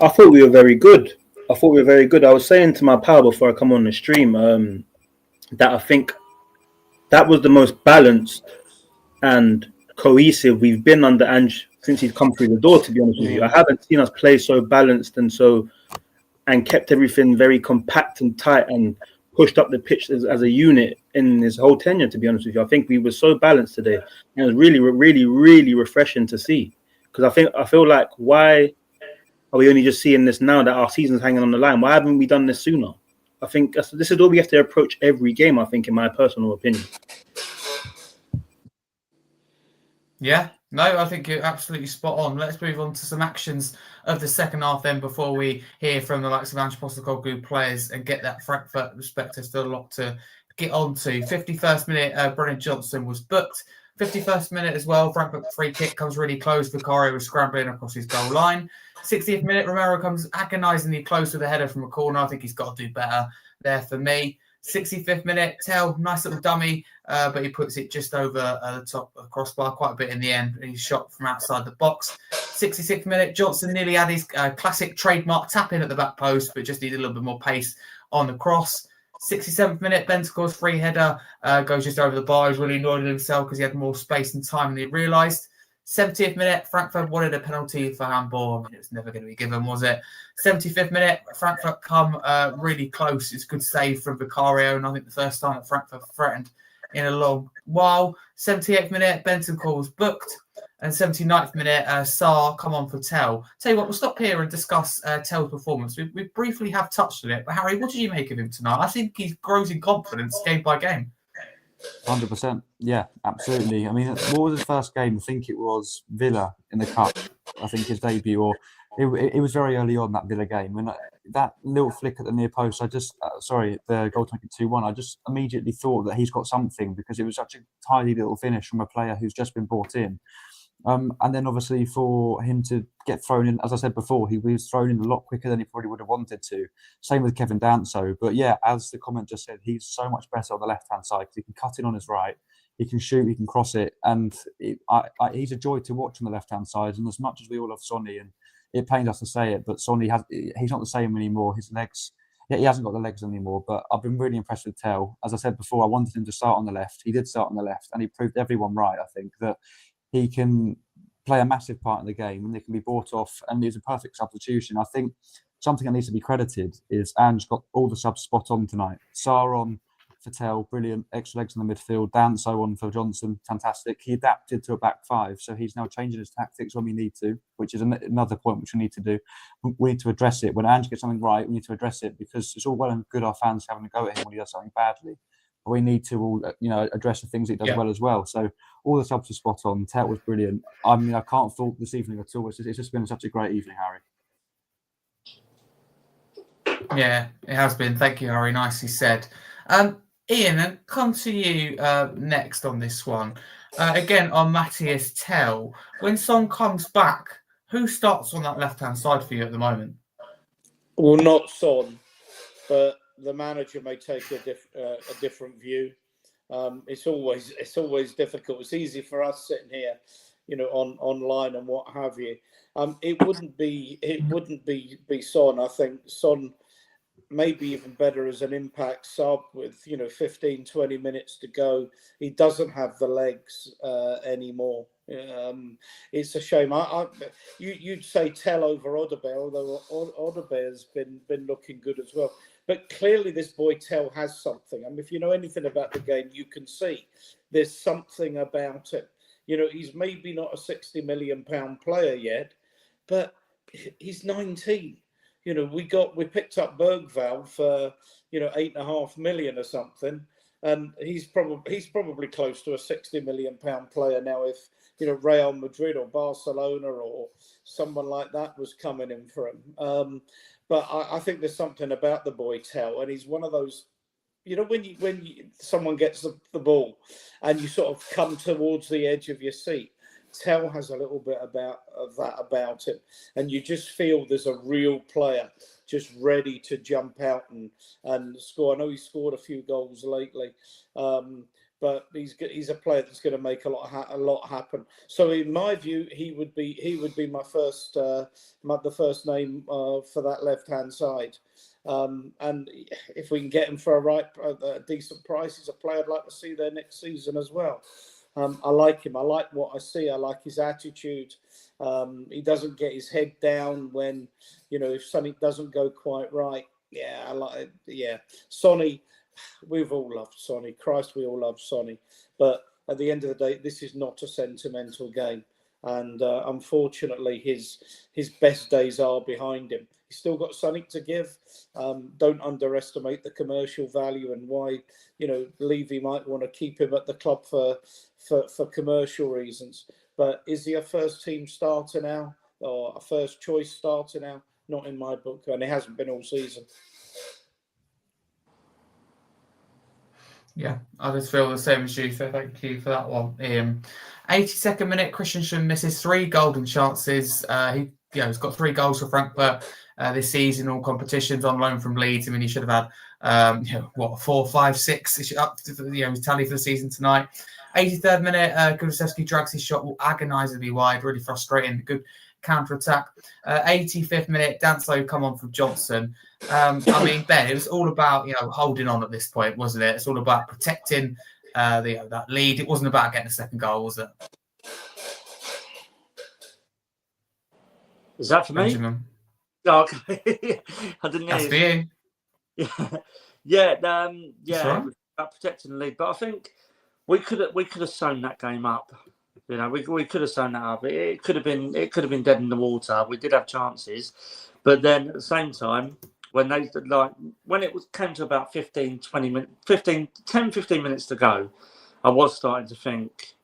I thought we were very good. I was saying to my pal before I come on the stream that I think that was the most balanced and cohesive we've been under Ange since he's come through the door, to be honest with you. I haven't seen us play so balanced and kept everything very compact and tight and pushed up the pitch as a unit in his whole tenure, to be honest with you. I think we were so balanced today. And it was really, really, really refreshing to see. Because I feel like, why are we only just seeing this now that our season's hanging on the line? Why haven't we done this sooner? I think this is all we have to approach every game, I think, in my personal opinion. Yeah, no, I think you're absolutely spot on. Let's move on to some actions of the second half then before we hear from the likes of Ange Postecoglou players and get that Frankfurt perspective. Still a lot to get on to. 51st minute, Brennan Johnson was booked. 51st minute as well, Frankfurt free kick comes really close. Vicario was scrambling across his goal line. 60th minute, Romero comes agonisingly close with a header from a corner. I think he's got to do better there for me. 65th minute, Tell, nice little dummy, but he puts it just over the top of the crossbar, quite a bit in the end. He's shot from outside the box. 66th minute, Johnson nearly had his classic trademark tap in at the back post, but just needed a little bit more pace on the cross. 67th minute, Bentancur's free header goes just over the bar. He's really annoyed at himself because he had more space and time than he realised. 70th minute, Frankfurt wanted a penalty for handball. I mean, it was never going to be given, was it? 75th minute, Frankfurt come really close. It's a good save from Vicario, and I think the first time that Frankfurt threatened in a long while. 78th minute, Bentancur was booked. And 79th minute, Sarr come on for Tell. Tell you what, we'll stop here and discuss Tell's performance. We briefly have touched on it, but Harry, what did you make of him tonight? I think he grows in confidence game by game. 100%. Yeah, absolutely. I mean, what was his first game? I think it was Villa in the Cup. I think his debut, or it was very early on, that Villa game. And that little flick at the near post, the goal to make it 2-1, I just immediately thought that he's got something because it was such a tidy little finish from a player who's just been brought in. And then obviously for him to get thrown in, as I said before, he was thrown in a lot quicker than he probably would have wanted to. Same with Kevin Danso. But yeah, as the comment just said, he's so much better on the left-hand side because he can cut in on his right, he can shoot, he can cross it. And he's a joy to watch on the left-hand side. And as much as we all love Sonny, and it pains us to say it, but Sonny, he's not the same anymore. His legs, he hasn't got the legs anymore. But I've been really impressed with Tell. As I said before, I wanted him to start on the left. He did start on the left, and he proved everyone right, I think, that he can play a massive part in the game and they can be bought off, and he's a perfect substitution. I think something that needs to be credited is Ange got all the subs spot on tonight. Sarr on for Tell, brilliant. Extra legs in the midfield. Danso on for Johnson, fantastic. He adapted to a back five, so he's now changing his tactics when we need to, which is another point which we need to do. We need to address it. When Ange gets something right, we need to address it, because it's all well and good our fans having a go at him when he does something badly. But we need to all, address the things he does well as well. So all the subs are spot on. Tell was brilliant. I mean, I can't fault this evening at all. It's just been such a great evening, Harry. Yeah, it has been. Thank you, Harry. Nicely said. Ian, and come to you next on this one. Again, on Matthias Tell. When Son comes back, who starts on that left-hand side for you at the moment? Well, not Son, but the manager may take a different view. It's always difficult. It's easy for us sitting here, online and what have you. It wouldn't be Son. I think Son maybe even better as an impact sub with 15, 20 minutes to go. He doesn't have the legs anymore. It's a shame. You'd say Tell over Odebear, although Odebear's been looking good as well. But clearly this boy Tell has something. I mean, if you know anything about the game, you can see there's something about it. He's maybe not a £60 million player yet, but he's 19. We picked up Bergvall for 8.5 million or something, and he's probably close to a £60 million player now. If Real Madrid or Barcelona or someone like that was coming in for him, but I think there's something about the boy Tell, and he's one of those. When someone gets the ball and you sort of come towards the edge of your seat, Tell has a little bit of that about him, and you just feel there's a real player just ready to jump out and score. I know he scored a few goals lately, but he's a player that's going to make a lot happen. So in my view, he would be my first the first name for that left hand side. And if we can get him for a decent price, he's a player I'd like to see there next season as well. I like him. I like what I see. I like his attitude. He doesn't get his head down when, if something doesn't go quite right. Yeah, I like it. Yeah. Sonny, we've all loved Sonny. Christ, we all love Sonny. But at the end of the day, this is not a sentimental game. And unfortunately, his best days are behind him. He's still got something to give. Don't underestimate the commercial value and why, Levy might want to keep him at the club for commercial reasons. But is he a first team starter now or a first choice starter now? Not in my book, and it hasn't been all season. Yeah, I just feel the same as you, so thank you for that one. 82nd minute, Christensen misses 3 golden chances. He's got 3 goals for Frankfurt this season, all competitions, on loan from Leeds. I mean, he should have had 4, 5, 6 up to his tally for the season tonight. 83rd minute, Kulusevski drags his shot agonisingly wide, really frustrating. Good counter-attack. 85th minute, Danso come on from Johnson. I mean, Ben, it was all about holding on at this point, wasn't it? It's all about protecting that lead. It wasn't about getting a second goal, was it? Is that for Benjamin? me? Oh, okay. I didn't know. That's for you. Yeah. Right. About protecting the lead, but I think we could have sewn that game up. We could have sewn that up. It could have been dead in the water. We did have chances, but then at the same time, when it came to about 10, 15 minutes to go, I was starting to think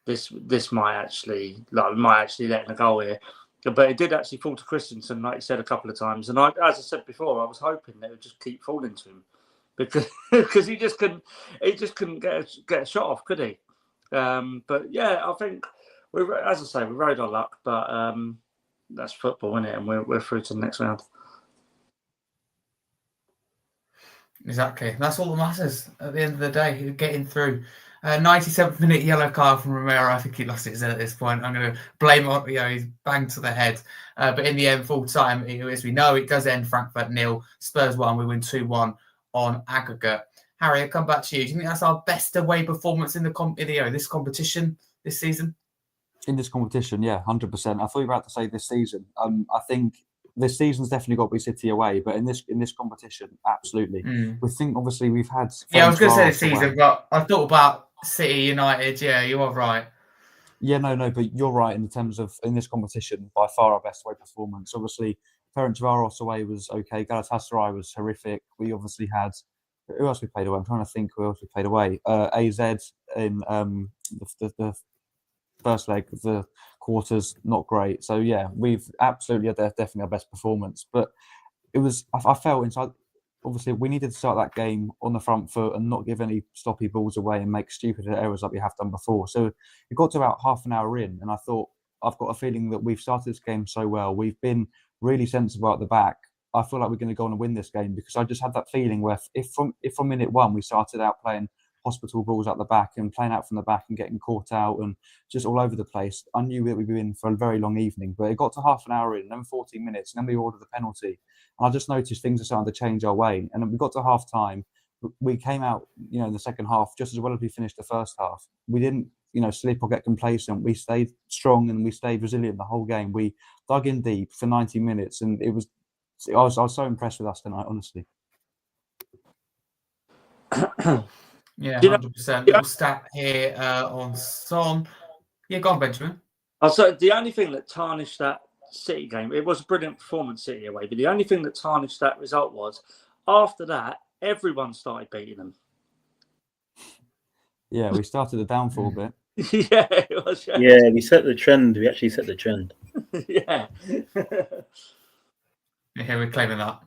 this might actually let in a goal here. But it did actually fall to Christensen, like you said a couple of times. And as I said before, I was hoping they would just keep falling to him because he just couldn't get a shot off, could he? But yeah, I think we rode our luck, but that's football, isn't it? And we're through to the next round. Exactly. That's all that matters at the end of the day, getting through. 97th minute yellow card from Romero. I think he lost his head at this point. I'm going to blame on, he's banged to the head. But in the end, full time, as we know, it does end Frankfurt 0, Spurs 1. We win 2-1 on aggregate. Harry, I'll come back to you. Do you think that's our best away performance in this competition this season? In this competition, yeah, 100%. I thought you were about to say this season. I think this season's definitely got to be City away, but in this competition, absolutely. We think obviously we've had. Yeah, I was going to say this Ferencvaros season, away. but I thought about City, United. Yeah, you are right. Yeah, no, but you're right in terms of in this competition, by far our best away performance. Obviously, Ferencvaros away was okay. Galatasaray was horrific. We obviously had who else we played away. I'm trying to think who else we played away. AZ in the first leg of the quarters, not great. So yeah, we've absolutely had definitely our best performance. But it was I felt inside. Obviously, we needed to start that game on the front foot and not give any sloppy balls away and make stupid errors like we have done before. So it got to about half an hour in, and I thought, I've got a feeling that we've started this game so well. We've been really sensible at the back. I feel like we're going to go on and win this game because I just had that feeling where if from minute one we started out playing hospital balls at the back and playing out from the back and getting caught out and just all over the place, I knew that we'd be in for a very long evening. But it got to half an hour in, then 14 minutes, and then we ordered the penalty. And I just noticed things are starting to change our way. And then we got to half time. We came out, in the second half just as well as we finished the first half. We didn't, slip or get complacent. We stayed strong and we stayed resilient the whole game. We dug in deep for 90 minutes, and I was so impressed with us tonight, honestly. Yeah, 100%. Little stat here on Son. Yeah, go on, Benjamin. So the only thing that tarnished that City game, it was a brilliant performance City away, but the only thing that tarnished that result was after that, everyone started beating them. Yeah, we started the downfall bit. Yeah, it was. Yeah, we set the trend. We actually set the trend. Yeah. Yeah, we're claiming that.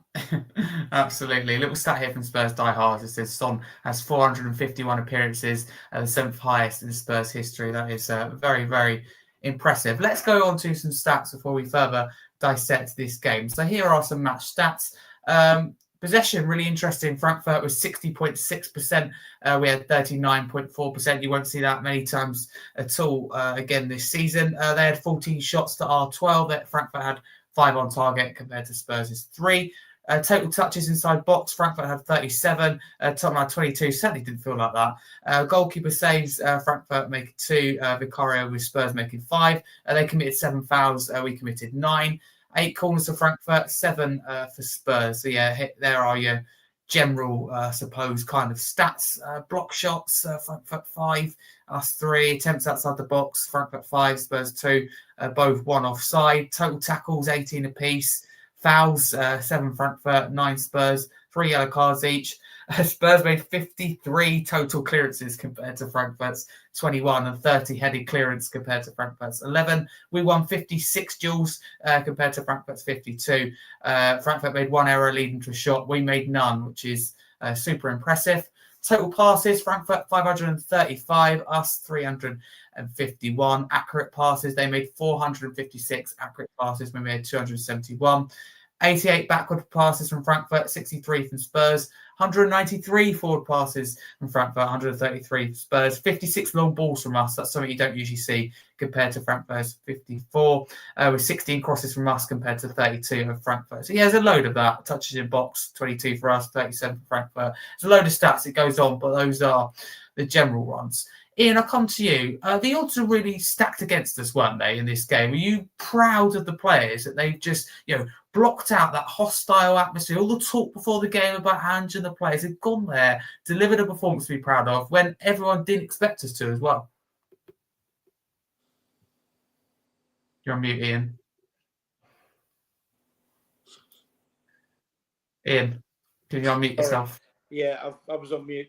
Absolutely. A little stat here from Spurs Diehards. It says Son has 451 appearances, the 7th highest in Spurs history. That is very, very impressive. Let's go on to some stats before we further dissect this game. So here are some match stats. Possession, really interesting. Frankfurt was 60.6%. We had 39.4%. You won't see that many times at all again this season. They had 14 shots to our 12. Frankfurt had 5 on target compared to Spurs' 3. Total touches inside box, Frankfurt had 37. Tottenham had 22. Certainly didn't feel like that. Goalkeeper saves, Frankfurt making 2. Vicario with Spurs making 5. They committed 7 fouls. We committed 9. 8 corners for Frankfurt, 7 for Spurs. So yeah, there are your general, suppose, kind of stats. Block shots, Frankfurt 5, us 3. Attempts outside the box, Frankfurt 5, Spurs 2. Both 1 offside. Total tackles, 18 apiece. Fouls, 7 Frankfurt, 9 Spurs. 3 yellow cards each. Spurs made 53 total clearances compared to Frankfurt's 21 and 30 headed clearance compared to Frankfurt's 11. We won 56 duels compared to Frankfurt's 52. Frankfurt made 1 error leading to a shot. We made none, which is super impressive. Total passes, Frankfurt 535, us 351. Accurate passes, they made 456 accurate passes. We made 271. 88 backward passes from Frankfurt, 63 from Spurs. 193 forward passes from Frankfurt, 133 from Spurs. 56 long balls from us. That's something you don't usually see compared to Frankfurt's 54. With 16 crosses from us compared to 32 of Frankfurt. So yeah, there's a load of that. Touches in box, 22 for us, 37 for Frankfurt. There's a load of stats. It goes on, but those are the general ones. Ian, I'll come to you. The odds are really stacked against us, weren't they, in this game? Are you proud of the players that they've just, blocked out that hostile atmosphere, all the talk before the game about Ange and the players? They've gone there, delivered a performance to be proud of when everyone didn't expect us to as well. You're on mute, Ian. Ian, can you unmute yourself? Yeah, I was on mute.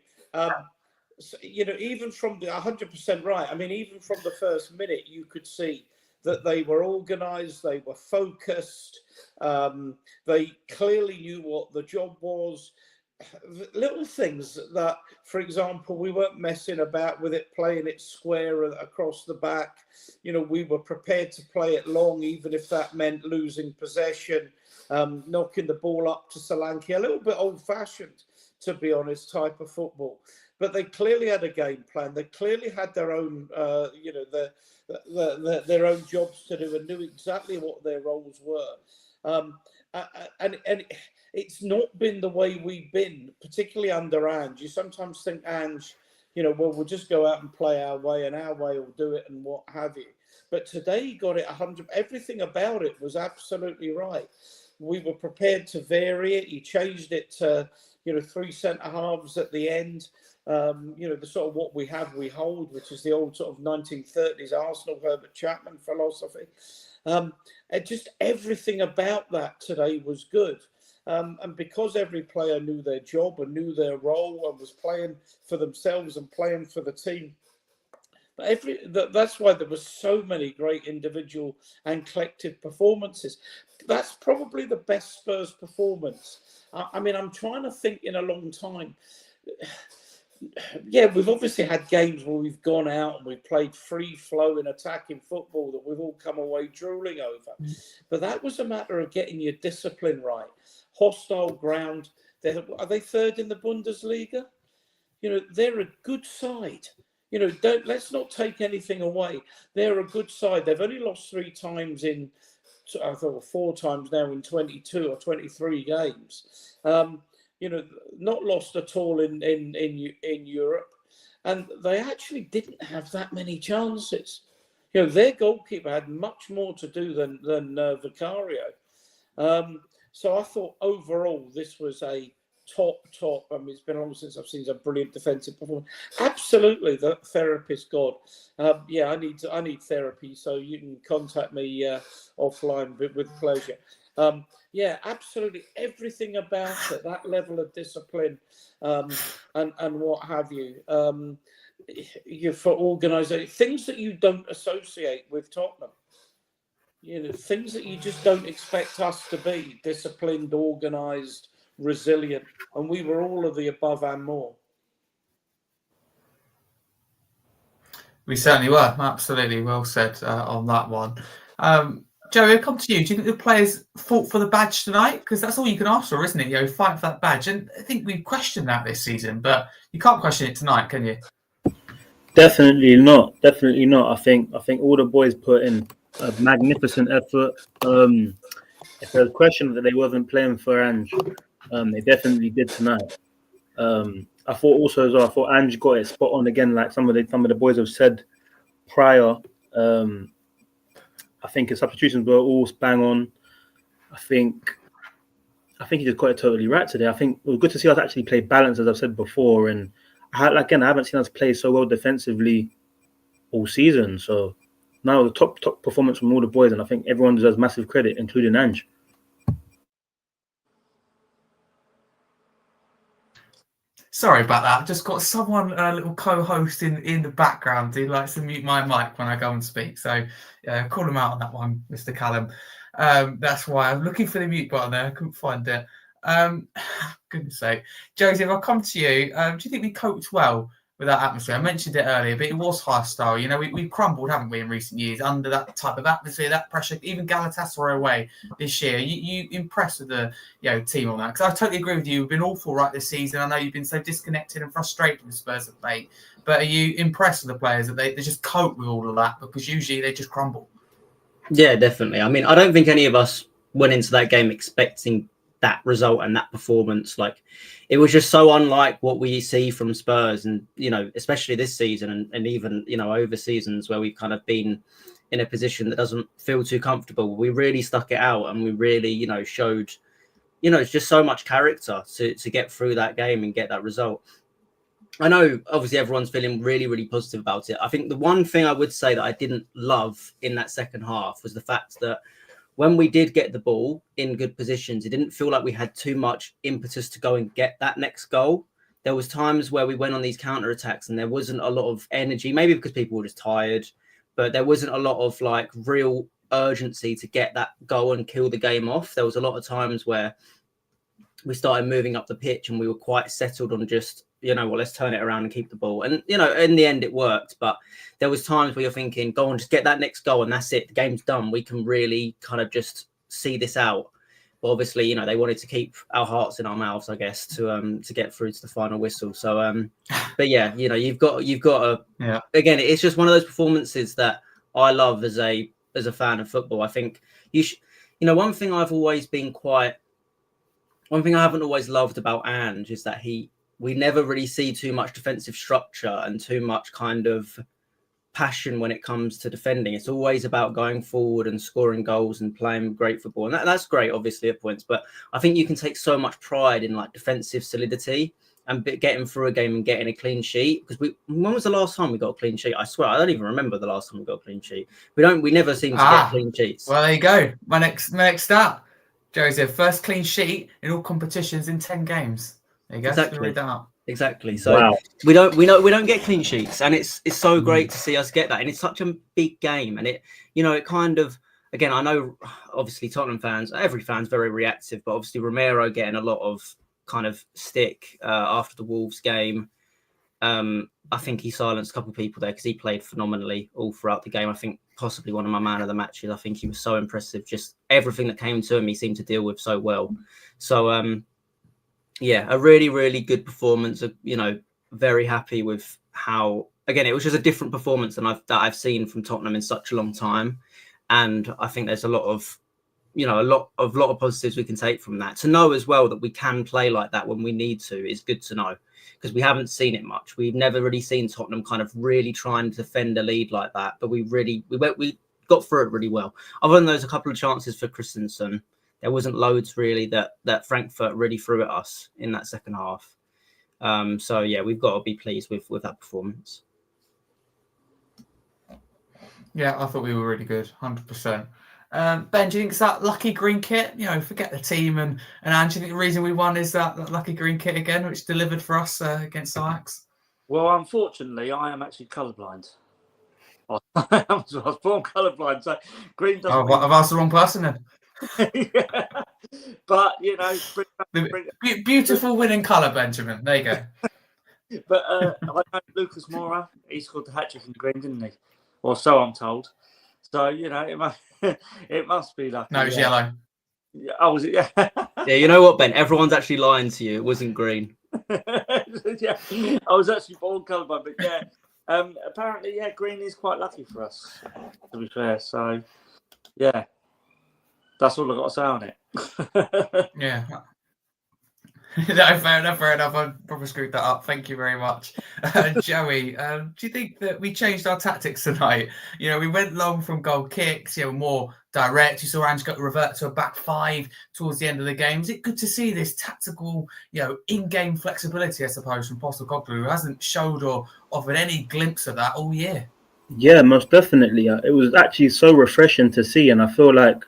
So, even from the 100% right. I mean, even from the first minute, you could see that they were organised, they were focused, they clearly knew what the job was. Little things that, for example, we weren't messing about with it, playing it square across the back. We were prepared to play it long, even if that meant losing possession, knocking the ball up to Solanke. A little bit old-fashioned, to be honest, type of football. But they clearly had a game plan. They clearly had their own, their own jobs to do and knew exactly what their roles were. And it's not been the way we've been, particularly under Ange. You sometimes think Ange, we'll just go out and play our way and our way will do it and what have you. But today he got it 100. Everything about it was absolutely right. we were prepared to vary it. He changed it to, 3 centre halves at the end. The sort of what we have, we hold, which is the old sort of 1930s Arsenal Herbert Chapman philosophy. And just everything about that today was good. And because every player knew their job and knew their role and was playing for themselves and playing for the team, that's why there were so many great individual and collective performances. That's probably the best Spurs performance. I'm trying to think in a long time. Yeah, we've obviously had games where we've gone out and we've played free-flowing attacking football that we've all come away drooling over. But that was a matter of getting your discipline right. Hostile ground. Are they third in the Bundesliga? They're a good side. Let's not take anything away. They're a good side. They've only lost 3 times in, I thought 4 times now in 22 or 23 games. Not lost at all in Europe, and they actually didn't have that many chances. Their goalkeeper had much more to do than Vicario. So I thought overall this was a top. It's been long since I've seen a brilliant defensive performance. Absolutely, the therapist God. I need therapy, so you can contact me offline with pleasure. Absolutely everything about it, that level of discipline, and what have you. For organisation, things that you don't associate with Tottenham. Things that you just don't expect us to be: disciplined, organised, resilient, and we were all of the above and more. We certainly were. Absolutely, well said on that one. Joey, I'll come to you. Do you think the players fought for the badge tonight? Because that's all you can ask for, isn't it? Fight for that badge. And I think we've questioned that this season, but you can't question it tonight, can you? Definitely not. I think all the boys put in a magnificent effort. If there's a question that they wasn't playing for Ange, they definitely did tonight. I thought also as well. I thought Ange got it spot on again, like some of the boys have said prior. I think his substitutions were all bang on. I think he just got it totally right today. I think it was good to see us actually play balance, as I've said before. And I haven't seen us play so well defensively all season. So now the top performance from all the boys, and I think everyone deserves massive credit, including Ange. Sorry about that. I've just got someone, a little co-host in the background who likes to mute my mic when I go and speak. So call him out on that one, Mr. Callum. That's why I'm looking for the mute button there. I couldn't find it. Goodness sake. Josie, if I come to you, do you think we coped well with that atmosphere? I mentioned it earlier, but it was hostile. We've crumbled, haven't we, in recent years under that type of atmosphere, that pressure. Even Galatasaray away this year. You impressed with the team on that? Because I totally agree with you. We've been awful right this season. I know you've been so disconnected and frustrated with Spurs of late, but are you impressed with the players that they just cope with all of that? Because usually they just crumble. Yeah, definitely. I mean, I don't think any of us went into that game expecting that result and that performance. Like, it was just so unlike what we see from Spurs, and especially this season, and even over seasons where we've kind of been in a position that doesn't feel too comfortable. We really stuck it out, and we really showed it's just so much character to get through that game and get that result. I know obviously everyone's feeling really, really positive about it. I think the one thing I would say that I didn't love in that second half was the fact that when we did get the ball in good positions, it didn't feel like we had too much impetus to go and get that next goal. There was times where we went on these counter-attacks and there wasn't a lot of energy, maybe because people were just tired, but there wasn't a lot of real urgency to get that goal and kill the game off. There was a lot of times where we started moving up the pitch and we were quite settled on just, let's turn it around and keep the ball. And, in the end it worked, but there was times where you're thinking, go on, just get that next goal and that's it. The game's done. We can really kind of just see this out. But obviously, they wanted to keep our hearts in our mouths, I guess, to get through to the final whistle. So, but yeah, you've got to, again, it's just one of those performances that I love as a fan of football. I think one thing I haven't always loved about Ange is that we never really see too much defensive structure and too much kind of passion when it comes to defending. It's always about going forward and scoring goals and playing great football. And that's great, obviously, at points. But I think you can take so much pride in like defensive solidity and getting through a game and getting a clean sheet. Because when was the last time we got a clean sheet? I swear, I don't even remember the last time we got a clean sheet. We never seem to get clean sheets. Well, there you go. My next stat, Joseph, first clean sheet in all competitions in 10 games. There you go. Exactly. Read that up. Exactly. So we don't get clean sheets, and it's so great to see us get that. And it's such a big game, and it kind of, again, I know obviously Tottenham fans, every fan's very reactive, but obviously Romero getting a lot of kind of stick after the Wolves game. I think he silenced a couple of people there because he played phenomenally all throughout the game. I think possibly one of my man of the matches. I think he was so impressive. Just everything that came to him, he seemed to deal with so well. So yeah, a really, really good performance. Very happy with how, again, it was just a different performance than I've seen from Tottenham in such a long time. And I think there's a lot of positives we can take from that. To know as well that we can play like that when we need to is good to know, because we haven't seen it much. We've never really seen Tottenham kind of really trying to defend a lead like that. But we got through it really well. Other than those a couple of chances for Christensen, there wasn't loads really that Frankfurt really threw at us in that second half. So yeah, we've got to be pleased with that performance. Yeah, I thought we were really good, 100%. Ben, do you think it's that lucky green kit? Forget the team and Ange, do you think the reason we won is that lucky green kit again, which delivered for us against Ajax? Well, unfortunately, I am actually colourblind. I was born colourblind, so green doesn't. I've asked the wrong person then. Yeah. But beautiful winning colour, Benjamin. There you go. But I know Lucas Moura, he scored the hat-trick in green, didn't he? Or so I'm told. So it must be lucky. No, it was yellow. Yeah. Oh, was it? Yeah. Yeah, you know what, Ben? Everyone's actually lying to you. It wasn't green. Yeah, I was actually born colourblind, but yeah. Apparently, yeah, green is quite lucky for us, to be fair. So, yeah, that's all I've got to say on it. Yeah. No, fair enough. I probably screwed that up. Thank you very much. Joey, do you think that we changed our tactics tonight? We went long from goal kicks, more direct. You saw Ange revert to a back five towards the end of the game. Is it good to see this tactical, in-game flexibility, I suppose, from Postecoglou, who hasn't showed or offered any glimpse of that all year? Yeah, most definitely. It was actually so refreshing to see, and I feel like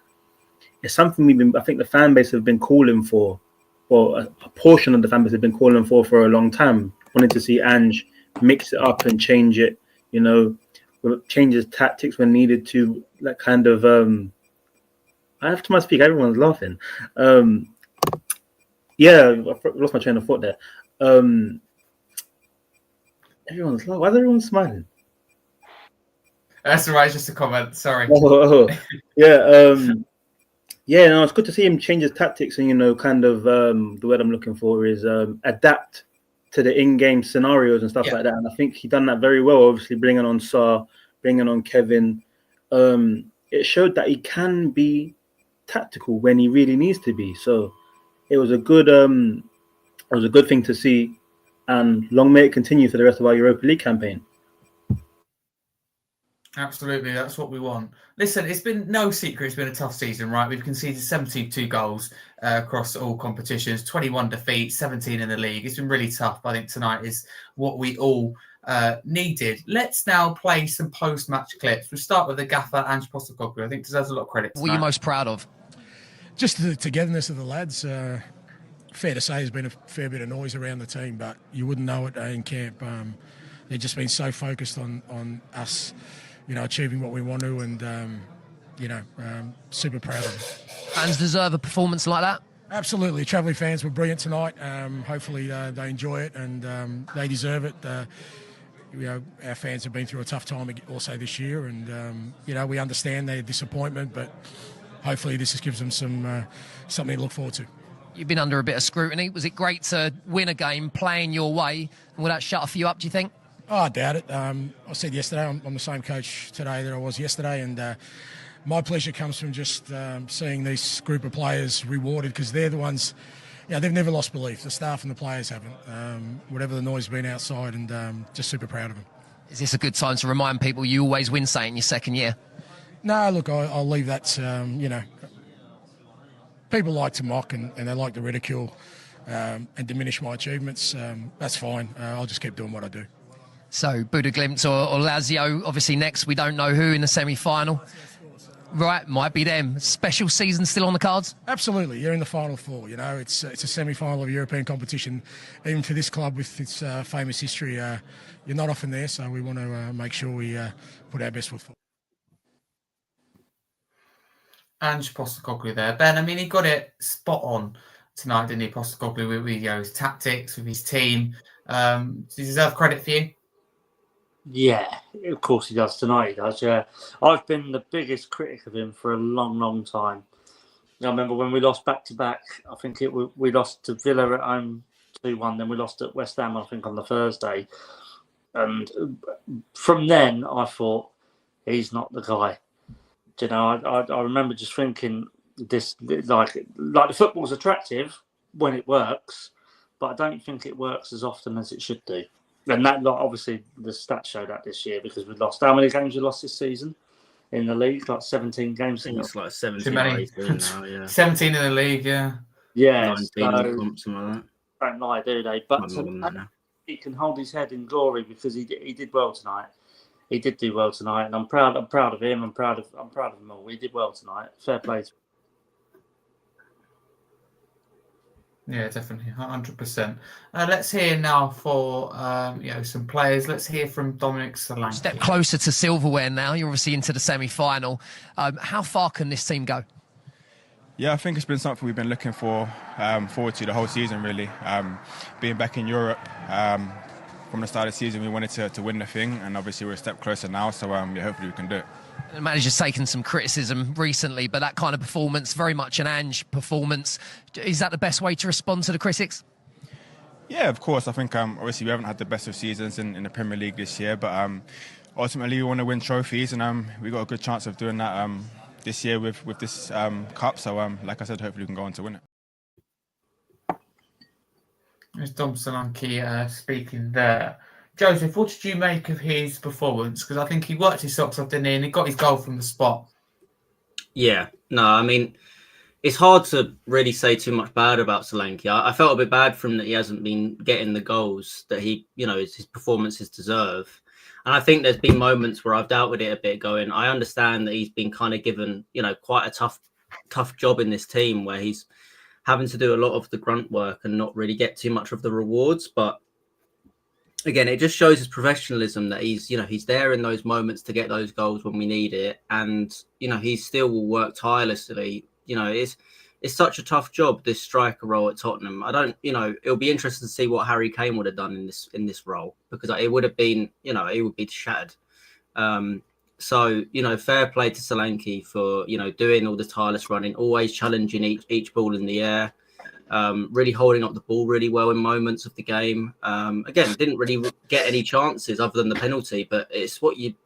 it's something I think the fan base have been calling for. Well, a portion of the fan base have been calling for a long time, wanting to see Ange mix it up and change it, change his tactics when needed to, that kind of, I have to speak, everyone's laughing. Yeah, I lost my train of thought there. Everyone's laughing. Why is everyone smiling? That's all right, it's just a comment, sorry. Yeah, yeah, no, it's good to see him change his tactics and, kind of the word I'm looking for is adapt to the in-game scenarios and stuff like that. And I think he done that very well, obviously bringing on Sarr, bringing on Kevin. It showed that he can be tactical when he really needs to be. So it was a good thing to see. And long may it continue for the rest of our Europa League campaign. Absolutely, that's what we want. Listen, it's been no secret it's been a tough season, right? We've conceded 72 goals across all competitions, 21 defeats, 17 in the league. It's been really tough. I think tonight is what we all needed. Let's now play some post-match clips. We'll start with the gaffer, Ange Postecoglou. I think deserves a lot of credit tonight. What are you most proud of? Just the togetherness of the lads. Fair to say there's been a fair bit of noise around the team, but you wouldn't know it in camp. They've just been so focused on us, achieving what we want to, and super proud of them. Fans deserve a performance like that? Absolutely. Travelling fans were brilliant tonight. Hopefully they enjoy it, and they deserve it. Our fans have been through a tough time also this year, and we understand their disappointment, but hopefully this just gives them something to look forward to. You've been under a bit of scrutiny. Was it great to win a game playing your way, and will that shut a few up, do you think? Oh, I doubt it. I said yesterday, I'm the same coach today that I was yesterday, and my pleasure comes from just seeing this group of players rewarded, because they're the ones, they've never lost belief. The staff and the players haven't. Whatever the noise has been outside, and just super proud of them. Is this a good time to remind people you always win something in your second year? No, look, I'll leave that, people like to mock and they like to ridicule and diminish my achievements. That's fine. I'll just keep doing what I do. So, Buda Glimt or Lazio, obviously next, we don't know who in the semi-final. Right, might be them. Special season still on the cards? Absolutely. You're in the Final Four. It's a semi-final of a European competition. Even for this club with its famous history, you're not often there, so we want to make sure we put our best foot forward. Ange Postecoglou there. Ben, I mean, he got it spot on tonight, didn't he, Postecoglou, with his tactics, with his team. Does he deserve credit for you? Yeah, of course he does. Tonight he does, yeah. I've been the biggest critic of him for a long, long time. I remember when we lost back-to-back, I think we lost to Villa at home 2-1, then we lost at West Ham, I think, on the Thursday. And from then, I thought, he's not the guy. I remember just thinking this, like the football's attractive when it works, but I don't think it works as often as it should do. And that, obviously, the stats show that this year because we lost. How many games we lost this season in the league? Like 17 games. I think it's like 17 Too many. now, yeah. 17 in the league, yeah. Yeah. 19 in the comp, something like that. Don't lie, do they? But Might be more than that now. he can hold his head in glory because he did well tonight. He did do well tonight, and I'm proud of him. I'm proud of them all. He did well tonight. Fair play to him. Yeah, definitely, 100%. Let's hear now for some players. Let's hear from Dominic Solanke. Step closer to silverware now. You're obviously into the semi-final. How far can this team go? Yeah, I think it's been something we've been looking forward to the whole season, really. Being back in Europe, from the start of the season, we wanted to win the thing, and obviously we're a step closer now, so hopefully we can do it. The manager's taken some criticism recently, but that kind of performance, very much an Ange performance. Is that the best way to respond to the critics? Yeah, of course. I think obviously we haven't had the best of seasons in the Premier League this year, but ultimately we want to win trophies, and we got a good chance of doing that this year with this cup. So, like I said, hopefully we can go on to win it. There's Dom Solanke speaking there. Joseph, what did you make of his performance? Because I think he worked his socks off, didn't he? And he got his goal from the spot. Yeah, no, I mean, it's hard to really say too much bad about Solanke. I felt a bit bad for him that he hasn't been getting the goals that his performances deserve. And I think there's been moments where I've doubted it a bit going, I understand that he's been kind of given, quite a tough job in this team where he's having to do a lot of the grunt work and not really get too much of the rewards. But again, it just shows his professionalism that he's there in those moments to get those goals when we need it. And, he still will work tirelessly. It's such a tough job, this striker role at Tottenham. It'll be interesting to see what Harry Kane would have done in this role, because it would have been, it would be shattered. So, fair play to Solanke for, doing all the tireless running, always challenging each ball in the air. Really holding up the ball really well in moments of the game. Again, didn't really get any chances other than the penalty, but it's what he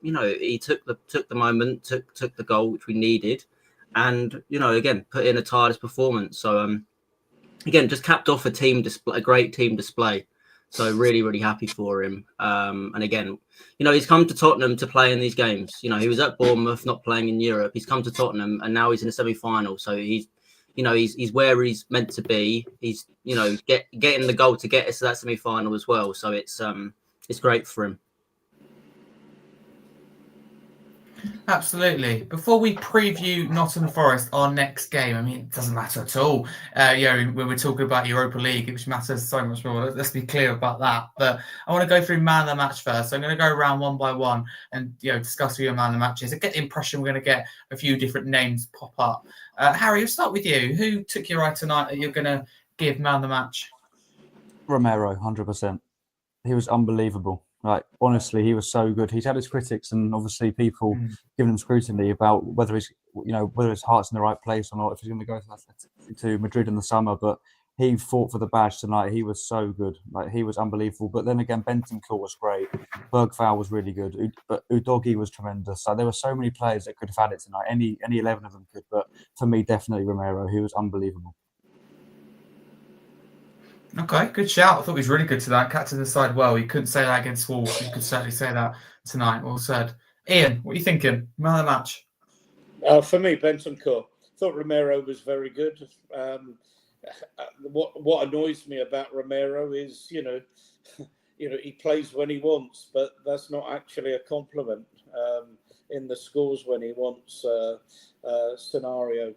took the moment, took the goal which we needed, and again put in a tireless performance. So again, just capped off a great team display. So really, really happy for him. And again, he's come to Tottenham to play in these games. He was at Bournemouth, not playing in Europe. He's come to Tottenham, and now he's in a semi-final. So he's where he's meant to be. He's getting the goal to get us to that semi-final as well. So it's great for him. Absolutely. Before we preview Nottingham Forest, our next game, I mean, it doesn't matter at all. When we're talking about Europa League, which matters so much more. Let's be clear about that. But I want to go through man of the match first. So I'm going to go around one by one and discuss who your man of the match is. I get the impression we're going to get a few different names pop up. Harry, we'll start with you. Who took your eye tonight that you're going to give man of the match? Romero, 100%. He was unbelievable. Like, honestly, he was so good. He's had his critics and obviously people giving him scrutiny about whether his heart's in the right place or not, if he's going to go to Madrid in the summer. But he fought for the badge tonight. He was so good. Like, he was unbelievable. But then again, Bentancur was great. Bergvall was really good. But Udogie was tremendous. So there were so many players that could have had it tonight. Any 11 of them could. But for me, definitely Romero. He was unbelievable. Okay, good shout. I thought he was really good to that. Captain the side well. You couldn't say that against Wolves. You could certainly say that tonight. Well said. Ian, what are you thinking? Man of the match? For me, Bentancur. Thought Romero was very good. What annoys me about Romero is, he plays when he wants, but that's not actually a compliment in the scores when he wants scenario.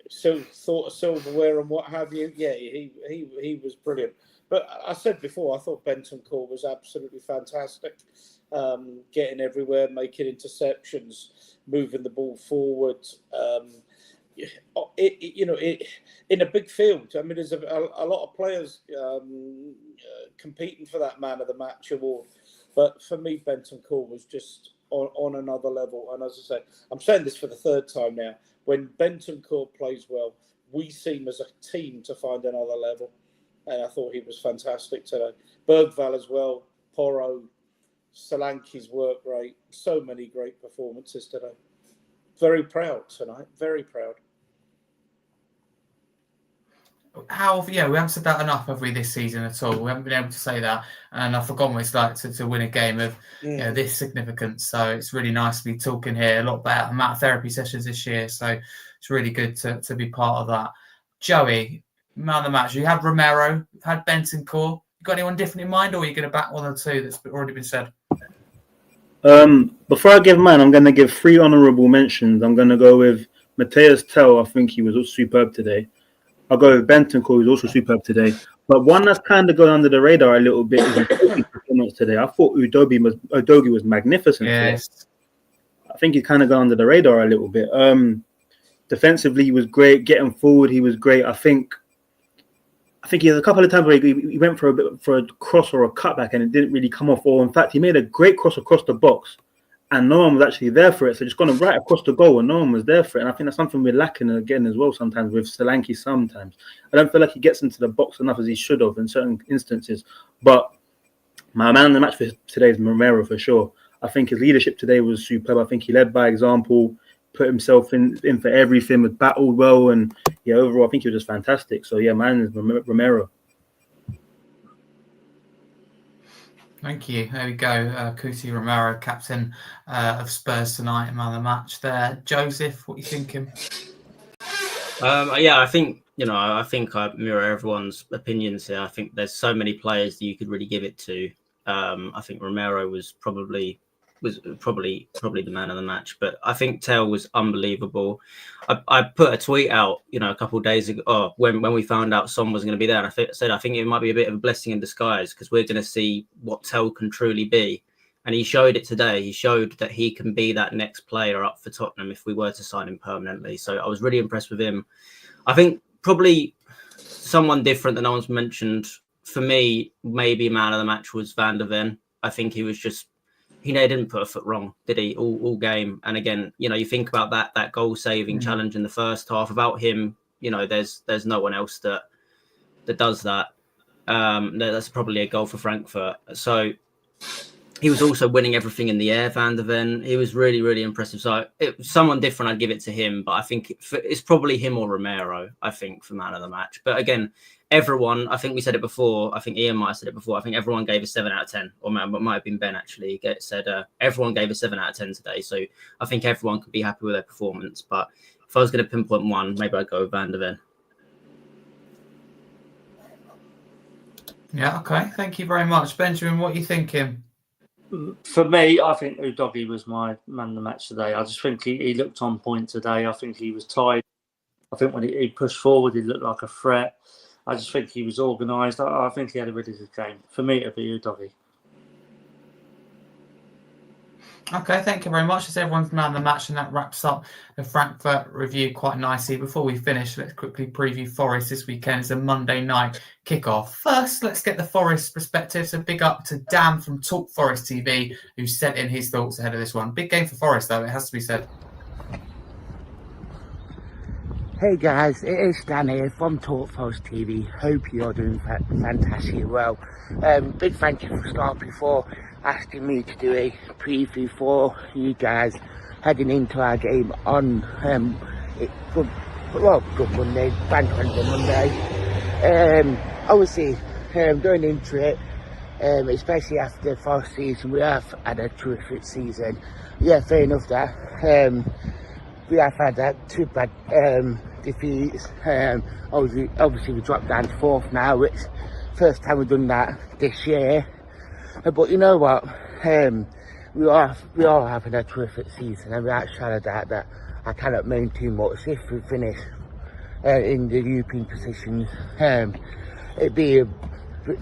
So thought of silverware and what have you. Yeah, he was brilliant. But I said before, I thought Bentancur was absolutely fantastic. Getting everywhere, making interceptions, moving the ball forward. In a big field. I mean, there's a lot of players competing for that man of the match award. But for me, Bentancur was just on another level. And as I say, I'm saying this for the third time now. When Bentancur plays well, we seem as a team to find another level. And I thought he was fantastic today. Bergvall as well, Porro, Solanke's work rate. So many great performances today. Very proud tonight. Very proud. We haven't said that enough, have we, this season at all? We haven't been able to say that. And I've forgotten what it's like to win a game of this significance. So it's really nice to be talking here. A lot about amount of therapy sessions this year. So it's really good to be part of that. Joey, man of the match. You had Romero, you've had Bentancur. You got anyone different in mind, or are you going to back one or two that's already been said? Before I give mine, I'm going to give 3 honourable mentions. I'm going to go with Matthias Tell. I think he was superb today. I'll go with Bentancur, who's also superb today. But one that's kind of gone under the radar a little bit is Udogi's performance today. I thought Udogi was magnificent. Yes. I think he kind of gone under the radar a little bit. Defensively, he was great. Getting forward, he was great. I think he had a couple of times where he went for a cross or a cutback and it didn't really come off. Or in fact, he made a great cross across the box and no one was actually there for it. So just gone right across the goal and no one was there for it. And I think that's something we're lacking again as well sometimes with Solanke sometimes. I don't feel like he gets into the box enough as he should have in certain instances. But my man in the match for today is Romero for sure. I think his leadership today was superb. I think he led by example, put himself in for everything, was battled well, and overall I think he was just fantastic. So mine is Romero. Thank you. There we go. Cuti Romero, captain of Spurs tonight, man of the match there. Joseph, what are you thinking? I think I mirror everyone's opinions here. I think there's so many players that you could really give it to. I think Romero was probably the man of the match, but I think Tell was unbelievable. I put a tweet out, a couple of days ago when we found out Son was going to be there, and I said I think it might be a bit of a blessing in disguise because we're going to see what Tell can truly be, and he showed it today. He showed that he can be that next player up for Tottenham if we were to sign him permanently. So I was really impressed with him. I think probably someone different than no one's mentioned for me, maybe man of the match was Van der Ven. I think he was just. He didn't put a foot wrong, did he? All game. And again, you think about that goal-saving challenge in the first half. About him, there's no one else that does that. That's probably a goal for Frankfurt. So he was also winning everything in the air, Van der Ven. He was really, really impressive. So someone different, I'd give it to him. But I think it's probably him or Romero, I think, for man of the match. But again, everyone, I think we said it before. I think Ian might have said it before. I think everyone gave a 7 out of 10. Or it might have been Ben, actually. Said everyone gave a 7 out of 10 today. So I think everyone could be happy with their performance. But if I was going to pinpoint one, maybe I'd go with Van der Ven. Yeah, okay. Thank you very much. Benjamin, what are you thinking? For me, I think Udogi was my man of the match today. I just think he looked on point today. I think he was tired. I think when he pushed forward, he looked like a threat. I just think he was organised. I think he had a really good game. For me, it'd be Udogi. Okay, thank you very much. That's everyone's man of the match, and that wraps up the Frankfurt review quite nicely. Before we finish, let's quickly preview Forest this weekend. It's a Monday night kickoff. First, let's get the Forest perspective. So big up to Dan from Talk Forest TV, who sent in his thoughts ahead of this one. Big game for Forest, though, it has to be said. Hey guys, it is Dan here from Talk Forest TV. Hope you're doing fantastic well. Big thank you for Scarfe for asking me to do a preview for you guys heading into our game on Good Monday, Bank Holiday Monday. obviously, going into it, especially after the first season, we have had a terrific season. Yeah, fair enough that. We have had that 2 bad defeats. Obviously, we dropped down to 4th now, which first time we've done that this year. But you know what? We are having a terrific season, and without a shadow of doubt that I cannot mean too much. If we finish in the European positions, it'd be a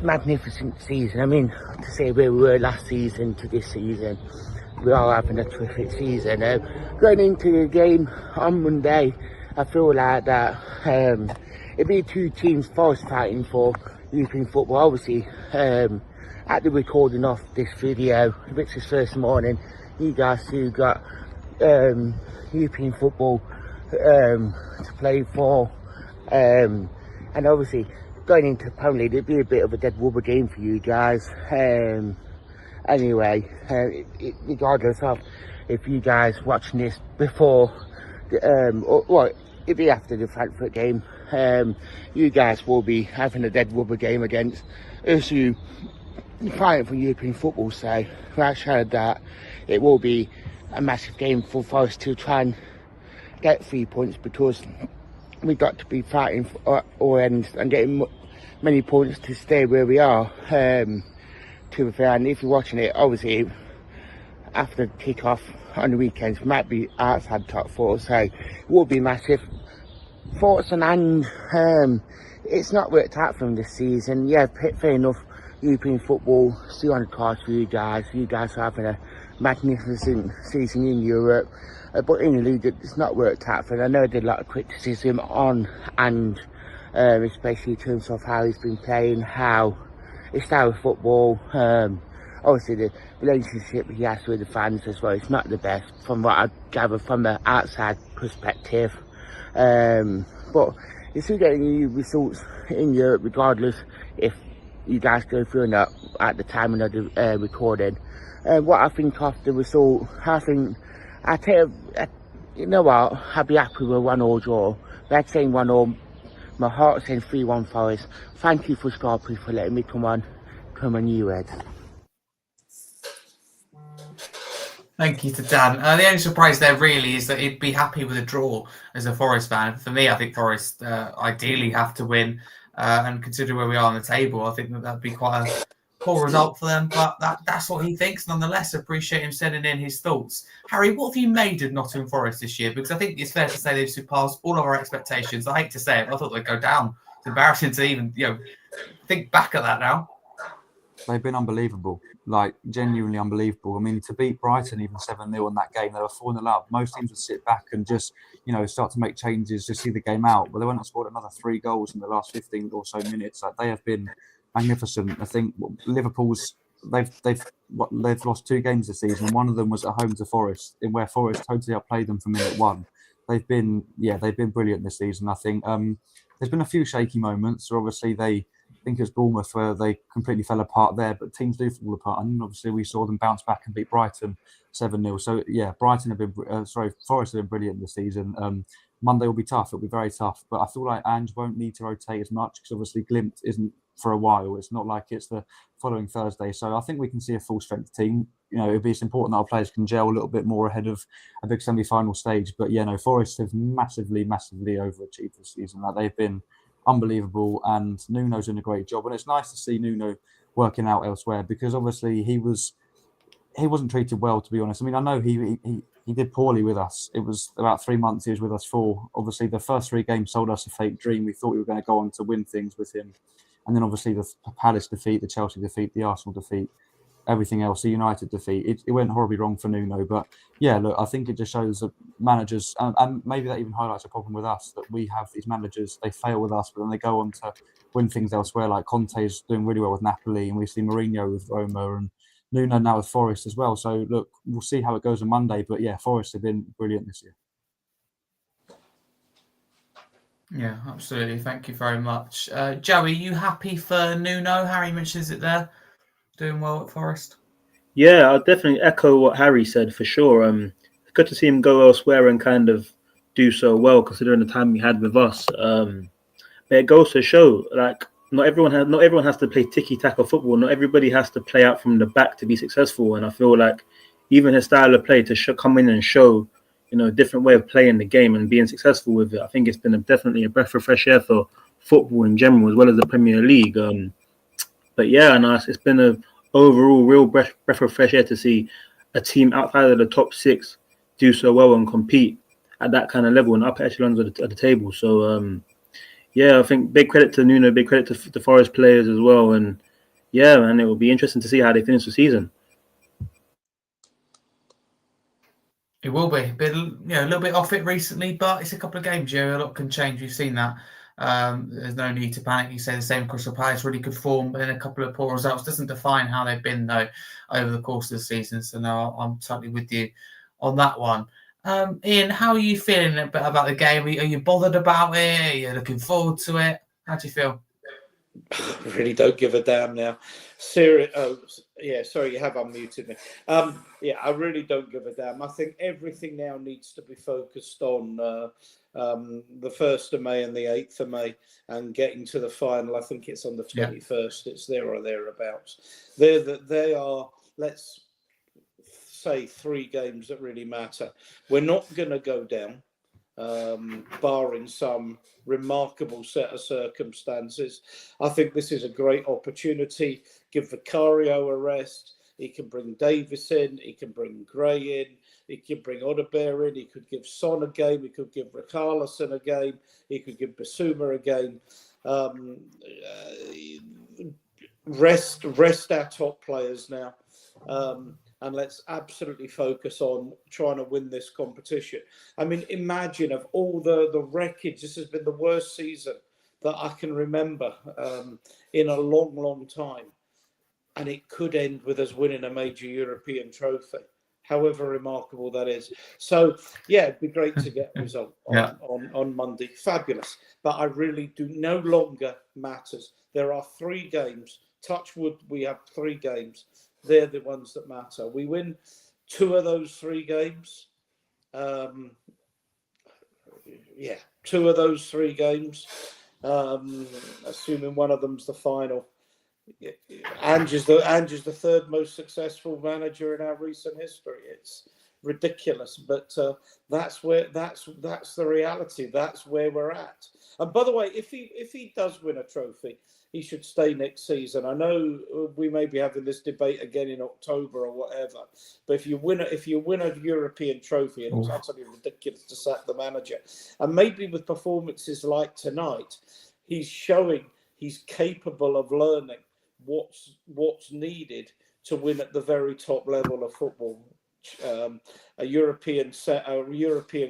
magnificent season. I mean, to say where we were last season to this season, we are having a terrific season. Going into the game on Monday, I feel like that it'd be 2 teams first fighting for European football. Obviously, at the recording of this video, which is first morning, you guys who got European football to play for, and obviously going into the Premier League, it'd be a bit of a dead rubber game for you guys. Anyway, regardless of if you guys watching this before, it'd be after the Frankfurt game, you guys will be having a dead rubber game against us who fighting for European football. So, without shadow of that, it will be a massive game for us to try and get 3 points, because we got to be fighting for all ends and getting many points to stay where we are. To be fair, and if you're watching it, obviously after kick-off on the weekends, might be outside top 4, so it will be massive. Thoughts on Ange? It's not worked out for him this season. Yeah, fair enough. European football still on the cards for you guys. You guys are having a magnificent season in Europe, but in the league, it's not worked out for him. I know there's a lot of criticism on Ange, especially in terms of how he's been playing, how his style of football, obviously the relationship he has with the fans as well, it's not the best from what I gather from the outside perspective. But you're still getting new results in Europe regardless if you guys go through or not at the time of the recording. What I think of the result, you know what, I'd be happy with a 1-1 draw. But saying 1-1, my heart's saying 3-1 Forest. Thank you for Scarpe for letting me come on you, Ed. Thank you to Dan. The only surprise there really is that he'd be happy with a draw as a Forest fan. For me, I think Forest ideally have to win, and considering where we are on the table, I think that'd be quite a poor result for them. But that's what he thinks. Nonetheless, appreciate him sending in his thoughts. Harry, what have you made of Nottingham Forest this year? Because I think it's fair to say they've surpassed all of our expectations. I hate to say it, but I thought they'd go down. It's embarrassing to even think back at that now. They've been unbelievable, like genuinely unbelievable. I mean, to beat Brighton even 7-0 in that game, they were 4-0 up. Most teams would sit back and just, start to make changes to see the game out. But they went and scored another 3 goals in the last 15 or so minutes. Like, they have been magnificent. I think Liverpool's they've lost 2 games this season, and one of them was at home to Forest, in where Forest totally outplayed them from minute 1. They've been brilliant this season. I think there's been a few shaky moments. So obviously I think it's Bournemouth where they completely fell apart there, but teams do fall apart. And obviously we saw them bounce back and beat Brighton 7-0. So yeah, Forest have been brilliant this season. Monday will be tough. It'll be very tough. But I feel like Ange won't need to rotate as much because obviously Glimt isn't for a while. It's not like it's the following Thursday. So I think we can see a full strength team. It's important that our players can gel a little bit more ahead of a big semi-final stage. But Forest have massively, massively overachieved this season. Like, they've been unbelievable, and Nuno's doing a great job. And it's nice to see Nuno working out elsewhere, because obviously he wasn't treated well, to be honest. I mean, I know he did poorly with us. It was about 3 months he was with us for. Obviously, the first 3 games sold us a fake dream. We thought we were going to go on to win things with him. And then obviously the Palace defeat, the Chelsea defeat, the Arsenal defeat, everything else, the United defeat. It went horribly wrong for Nuno. But yeah, look, I think it just shows that managers, and maybe that even highlights a problem with us, that we have these managers, they fail with us, but then they go on to win things elsewhere. Like Conte's doing really well with Napoli, and we see Mourinho with Roma, and Nuno now with Forest as well. So look, we'll see how it goes on Monday. But yeah, Forest have been brilliant this year. Yeah, absolutely. Thank you very much. Joey, you happy for Nuno? Harry mentions it there. Doing well at Forest. Yeah, I'll definitely echo what Harry said for sure. It's good to see him go elsewhere and kind of do so well, considering the time he had with us. But it goes to show, like, not everyone has to play tiki-taka football. Not everybody has to play out from the back to be successful. And I feel like even his style of play to come in and show, a different way of playing the game and being successful with it, I think it's been definitely a breath of fresh air for football in general, as well as the Premier League. But yeah, and it's been a overall real breath of fresh air to see a team outside of the top 6 do so well and compete at that kind of level and upper echelons of the table. So yeah, I think big credit to Nuno, big credit to the Forest players as well, and yeah, man, it will be interesting to see how they finish the season. It will be. A little bit off it recently, but it's a couple of games. A lot can change. We've seen that. There's no need to panic. You say the same. Crystal Palace really good form, but then a couple of poor results doesn't define how they've been though over the course of the season. So no, I'm totally with you on that one. Ian, how are you feeling about the game? Are you bothered about it? Are you looking forward to it? How do you feel? I really don't give a damn now. Sorry, you have unmuted me. I really don't give a damn. I think everything now needs to be focused on the 1st of May and the 8th of May and getting to the final. I think it's on the 21st. It's there or thereabouts. They are, let's say, 3 games that really matter. We're not going to go down, barring some remarkable set of circumstances. I think this is a great opportunity. Give Vicario a rest. He can bring Davis in. He can bring Gray in. He could bring Odebear in. He could give Son a game. He could give Richarlison a game. He could give Basuma a game. Rest our top players now. And let's absolutely focus on trying to win this competition. I mean, imagine of all the wreckage, this has been the worst season that I can remember in a long, long time. And it could end with us winning a major European trophy, however remarkable that is. So, yeah, it'd be great to get a result on Monday. Fabulous. But I really do no longer matters. There are 3 games. Touch wood, we have 3 games. They're the ones that matter. We win 2 of those 3 games. 2 of those 3 games. Assuming one of them's the final. Ange's the 3rd most successful manager in our recent history. It's ridiculous, but that's the reality. That's where we're at. And by the way, if he does win a trophy, he should stay next season. I know we may be having this debate again in October or whatever, but if you win a European trophy, and it's utterly ridiculous to sack the manager. And maybe with performances like tonight, he's showing he's capable of learning what's needed to win at the very top level of football. A European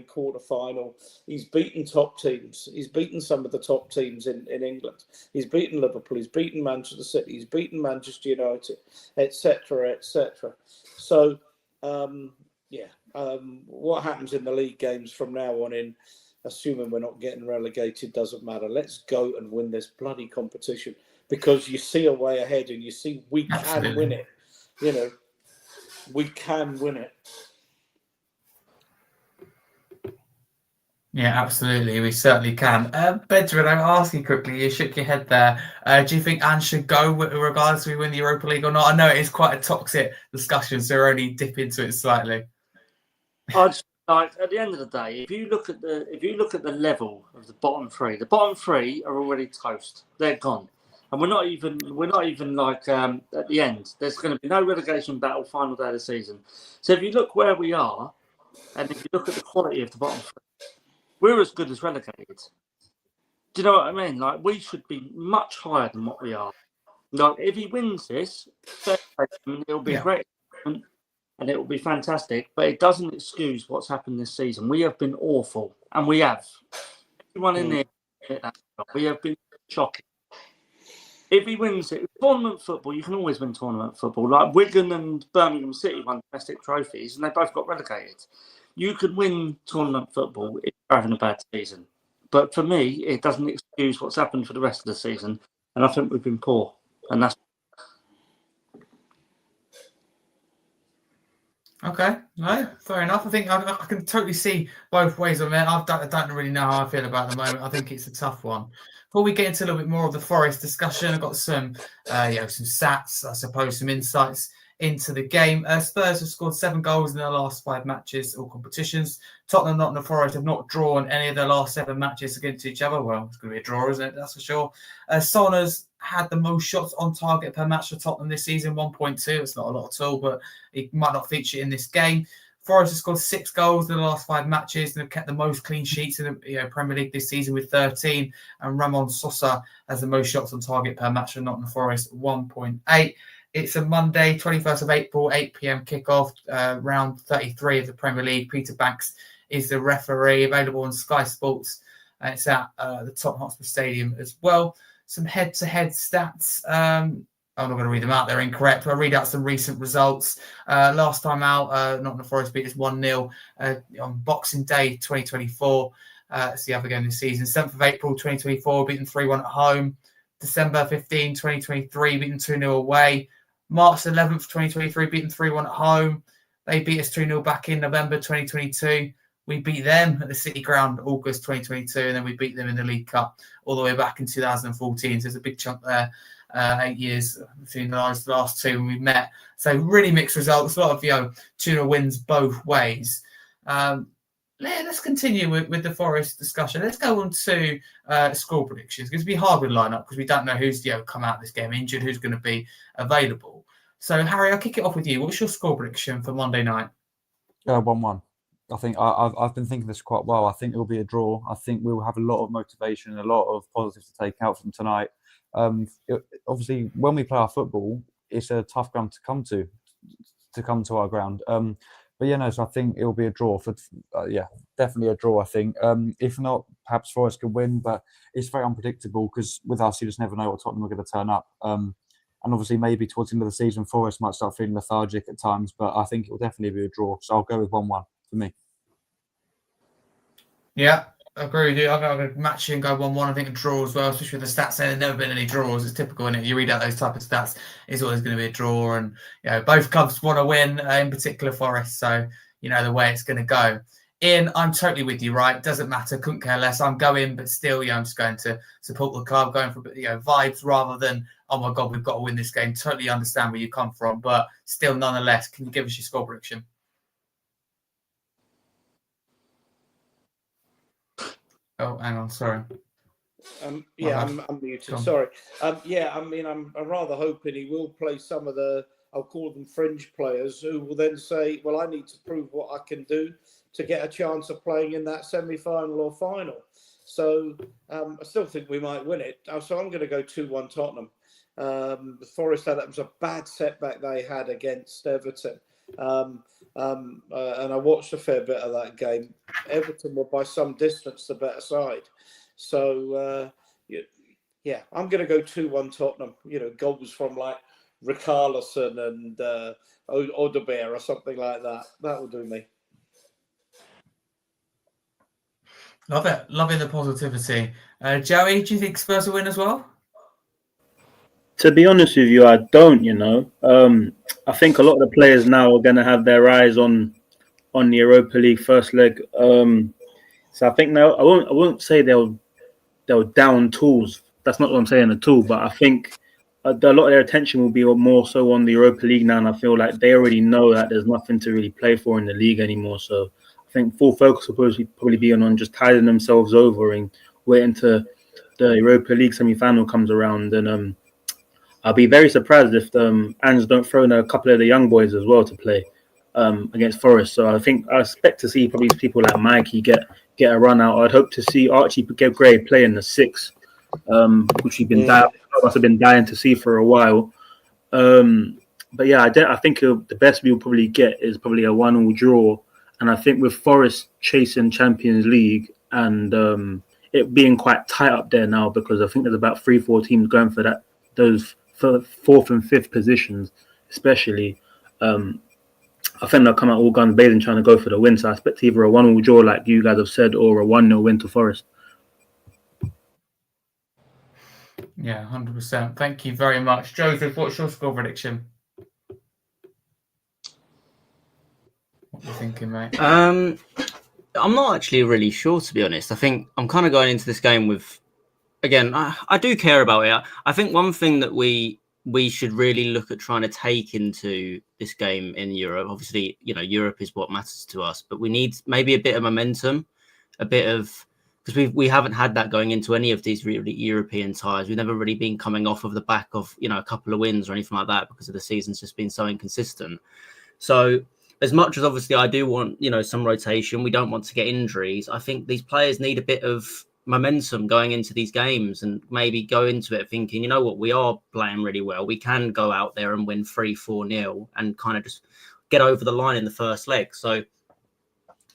quarter-final. He's beaten top teams. He's beaten some of the top teams in England. He's beaten Liverpool. He's beaten Manchester City. He's beaten Manchester United, etc., etc. So, what happens in the league games from now on in, assuming we're not getting relegated, doesn't matter. Let's go and win this bloody competition, because you see a way ahead and you see we can win it. We can win it. Yeah, absolutely. We certainly can. Benjamin, I'm asking quickly, you shook your head there. Do you think Ange should go regardless if we win the Europa League or not? I know it is quite a toxic discussion, so we're only dip into it slightly. At the end of the day, if you look at the level of the bottom 3 are already toast. They're gone. And we're not even like at the end. There's going to be no relegation battle final day of the season. So if you look where we are, and if you look at the quality of the bottom 3, we're as good as relegated. Do you know what I mean? Like, we should be much higher than what we are. Like, if he wins this, it'll be great and it will be fantastic. But it doesn't excuse what's happened this season. We have been awful, and we have. Everyone in there, we have been shocking. If he wins it, tournament football, you can always win tournament football. Like Wigan and Birmingham City won domestic trophies, and they both got relegated. You could win tournament football if you're having a bad season. But for me, it doesn't excuse what's happened for the rest of the season. And I think we've been poor. And that's... Okay, no, fair enough. I think I can totally see both ways on it. I don't really know how I feel about the moment. I think it's a tough one. Before we get into a little bit more of the Forest discussion, I've got some, some stats, I suppose, some insights into the game. Spurs have scored 7 goals in their last 5 matches, all competitions. Tottenham, Nottingham Forest have not drawn any of their last 7 matches against each other. Well, it's going to be a draw, isn't it? That's for sure. Son has had the most shots on target per match for Tottenham this season, 1.2. It's not a lot at all, but he might not feature in this game. Forest has scored 6 goals in the last 5 matches and have kept the most clean sheets in the Premier League this season with 13. And Ramon Sosa has the most shots on target per match for Nottingham Forest, 1.8. It's a Monday, 21st of April, 8 p.m. kickoff, round 33 of the Premier League. Peter Banks is the referee, available on Sky Sports. It's at the Tottenham Hotspur Stadium as well. Some head-to-head stats. I'm not going to read them out. They're incorrect. I'll read out some recent results. Last time out, Nottingham Forest beat us 1-0 on Boxing Day 2024. It's the other game this season. 7th of April 2024, beaten 3-1 at home. December 15, 2023, beaten 2-0 away. March 11th, 2023, beaten 3-1 at home. They beat us 2-0 back in November 2022. We beat them at the City Ground August 2022, and then we beat them in the League Cup all the way back in 2014. So there's a big chunk there, 8 years between the last 2 when we met. So really mixed results, a lot of 2-0 wins both ways. Let's continue with the Forest discussion. Let's go on to score predictions. It's going to be hard with lineup because we don't know who's come out of this game injured, who's going to be available. So Harry, I'll kick it off with you. What's your score prediction for Monday night? 1-1. I think I've been thinking this quite well. I think it will be a draw. I think we'll have a lot of motivation and a lot of positives to take out from tonight. Obviously, when we play our football, it's a tough ground to come to our ground. So I think it will be a draw. Definitely a draw. I think. If not, perhaps Forest could win, but it's very unpredictable because with us, you just never know what Tottenham are going to turn up. And obviously, maybe towards the end of the season, Forest might start feeling lethargic at times, but I think it will definitely be a draw. So I'll go with 1-1 for me. Yeah, I agree with you. I'm going to match you and go 1-1. I think a draw as well, especially with the stats saying there's never been any draws. It's typical, isn't it? You read out those type of stats, it's always going to be a draw. And both clubs want to win, in particular Forest. So you know the way it's going to go. Ian, I'm totally with you, right? Doesn't matter, couldn't care less. I'm going, but still, I'm just going to support the club, going for vibes rather than, oh my God, we've got to win this game. Totally understand where you come from, but still, nonetheless, can you give us your score prediction? Oh, hang on, sorry. I'm muted. Sorry. I'm rather hoping he will play some of the, I'll call them fringe players, who will then say, well, I need to prove what I can do to get a chance of playing in that semi-final or final. So I still think we might win it. So I'm going to go 2-1 Tottenham. The Forest that was a bad setback they had against Everton. And I watched a fair bit of that game. Everton were by some distance the better side. So, I'm going to go 2-1 Tottenham. Goals from like Richarlison and Odebear or something like that. That will do me. Love it. Loving the positivity. Joey, do you think Spurs will win as well? To be honest with you, I don't. I think a lot of the players now are going to have their eyes on the Europa League first leg. So I think now I won't say they'll down tools. That's not what I'm saying at all. But I think a lot of their attention will be more so on the Europa League now, and I feel like they already know that there's nothing to really play for in the league anymore. So I think full focus will probably be on just tiding themselves over and waiting to the Europa League semi-final comes around. And I'll be very surprised if Ange don't throw in a couple of the young boys as well to play against Forest. So I expect to see probably people like Mikey get a run out. I'd hope to see Archie Gray play in the 6, which must have been dying to see for a while. But yeah, I think the best we'll probably get is probably a 1-1 draw. And I think with Forest chasing Champions League and it being quite tight up there now, because I think there's about 3-4 teams going for those 4th and 5th positions, especially. I think they'll come out all guns blazing trying to go for the win. So I expect either a 1-1 draw, like you guys have said, or a 1-0 win to Forest. Yeah, 100%. Thank you very much. Joseph, what's your score prediction? thinking, mate? I'm not actually really sure, to be honest. I think I'm kind of going into this game with, again, I do care about it. I think one thing that we should really look at trying to take into this game in Europe, obviously, Europe is what matters to us, but we need maybe a bit of momentum, a bit of, because we haven't had that going into any of these really European ties. We've never really been coming off of the back of, a couple of wins or anything like that, because of the season's just been so inconsistent. So as much as obviously I do want, some rotation, we don't want to get injuries. I think these players need a bit of momentum going into these games, and maybe go into it thinking, we are playing really well. We can go out there and win 3-4-0 and kind of just get over the line in the first leg. So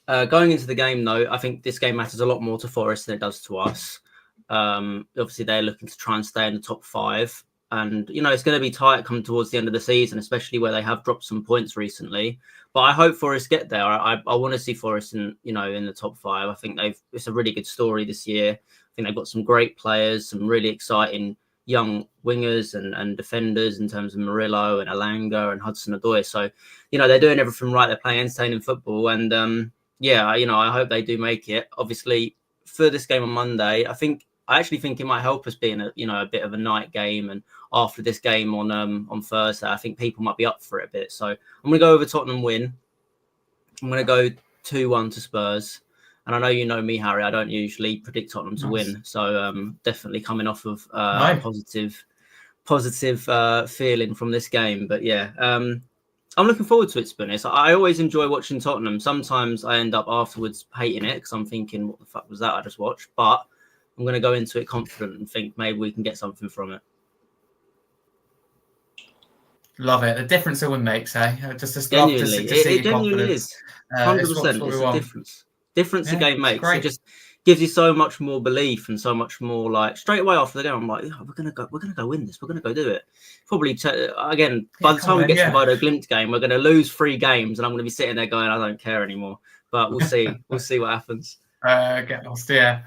going into the game, though, I think this game matters a lot more to Forest than it does to us. Obviously, they're looking to try and stay in the top 5. And, it's going to be tight coming towards the end of the season, especially where they have dropped some points recently. But I hope Forest get there. I want to see Forest in the top 5. I think it's a really good story this year. I think they've got some great players, some really exciting young wingers and defenders in terms of Murillo and Alanga and Hudson-Odoi. So, they're doing everything right. They're playing entertaining football. And, I hope they do make it. Obviously, for this game on Monday, I actually think it might help us being a bit of a night game, and after this game on Thursday, I think people might be up for it a bit. So I'm going to go over Tottenham win. I'm going to go 2-1 to Spurs, and I know you know me, Harry. I don't usually predict Tottenham to win, so definitely coming off of positive feeling from this game. But yeah, I'm looking forward to it, to be honest. I always enjoy watching Tottenham. Sometimes I end up afterwards hating it because I'm thinking, what the fuck was that I just watched? But I'm going to go into it confident and think maybe we can get something from it. Love it. The difference a win makes, eh? Just genuinely, to see it genuinely is. 100%. It's a difference. Difference the game makes. It just gives you so much more belief and so much more, like, straight away after the game, I'm like, we're gonna go win this. We're gonna go do it. Probably again, by the time we get to the Bodo Glimt game, we're gonna lose 3 games, and I'm gonna be sitting there going, I don't care anymore. But we'll see. We'll see what happens. Get lost, yeah.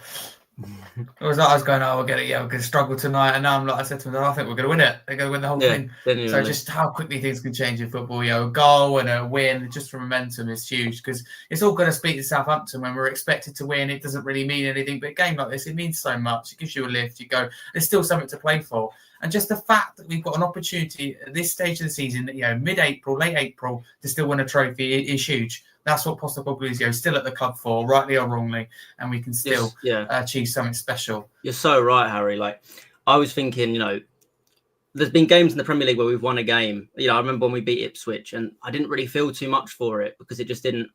I was going, we'll get it. Yeah, we're going to struggle tonight. And now I said to them, I think we're going to win it. They're going to win the whole thing. Genuinely. So just how quickly things can change in football. A goal and a win, just for momentum, is huge, because it's all going to speak to Southampton when we're expected to win. It doesn't really mean anything. But a game like this, it means so much. It gives you a lift. You go, there's still something to play for. And just the fact that we've got an opportunity at this stage of the season, mid-April, late April, to still win a trophy is huge. That's what Postecoglou is still at the club for, rightly or wrongly, and we can still achieve something special. You're so right, Harry. Like, I was thinking, there's been games in the Premier League where we've won a game. I remember when we beat Ipswich, and I didn't really feel too much for it because it just didn't.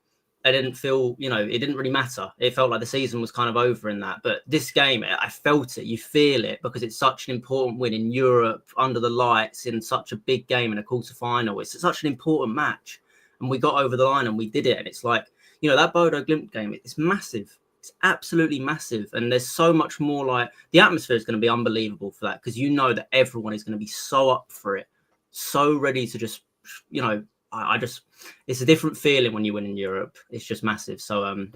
I didn't feel, it didn't really matter. It felt like the season was kind of over in that. But this game, I felt it. You feel it because it's such an important win in Europe, under the lights, in such a big game in a quarter-final. It's such an important match. And we got over the line and we did it. And it's like, that Bodo Glimt game, it's massive. It's absolutely massive. And there's so much more, like, the atmosphere is going to be unbelievable for that, because that everyone is going to be so up for it, so ready to just, it's a different feeling when you win in Europe. It's just massive. So,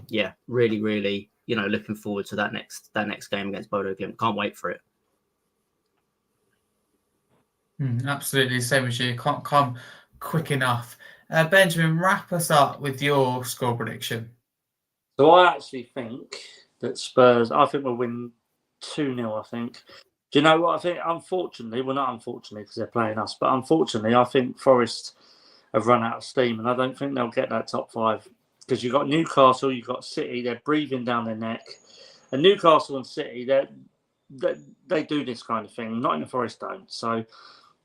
really, really, looking forward to that next game against Bodo Glimt. Can't wait for it. Absolutely. Same as you. Can't come quick enough. Benjamin, wrap us up with your score prediction. So I actually think that Spurs, we'll win 2-0, I think. Do you know what I think? Unfortunately, well, not unfortunately because they're playing us, but unfortunately, I think Forest have run out of steam, and I don't think they'll get that top 5, because you've got Newcastle, you've got City, they're breathing down their neck. And Newcastle and City, they do this kind of thing. Nottingham Forest don't. So,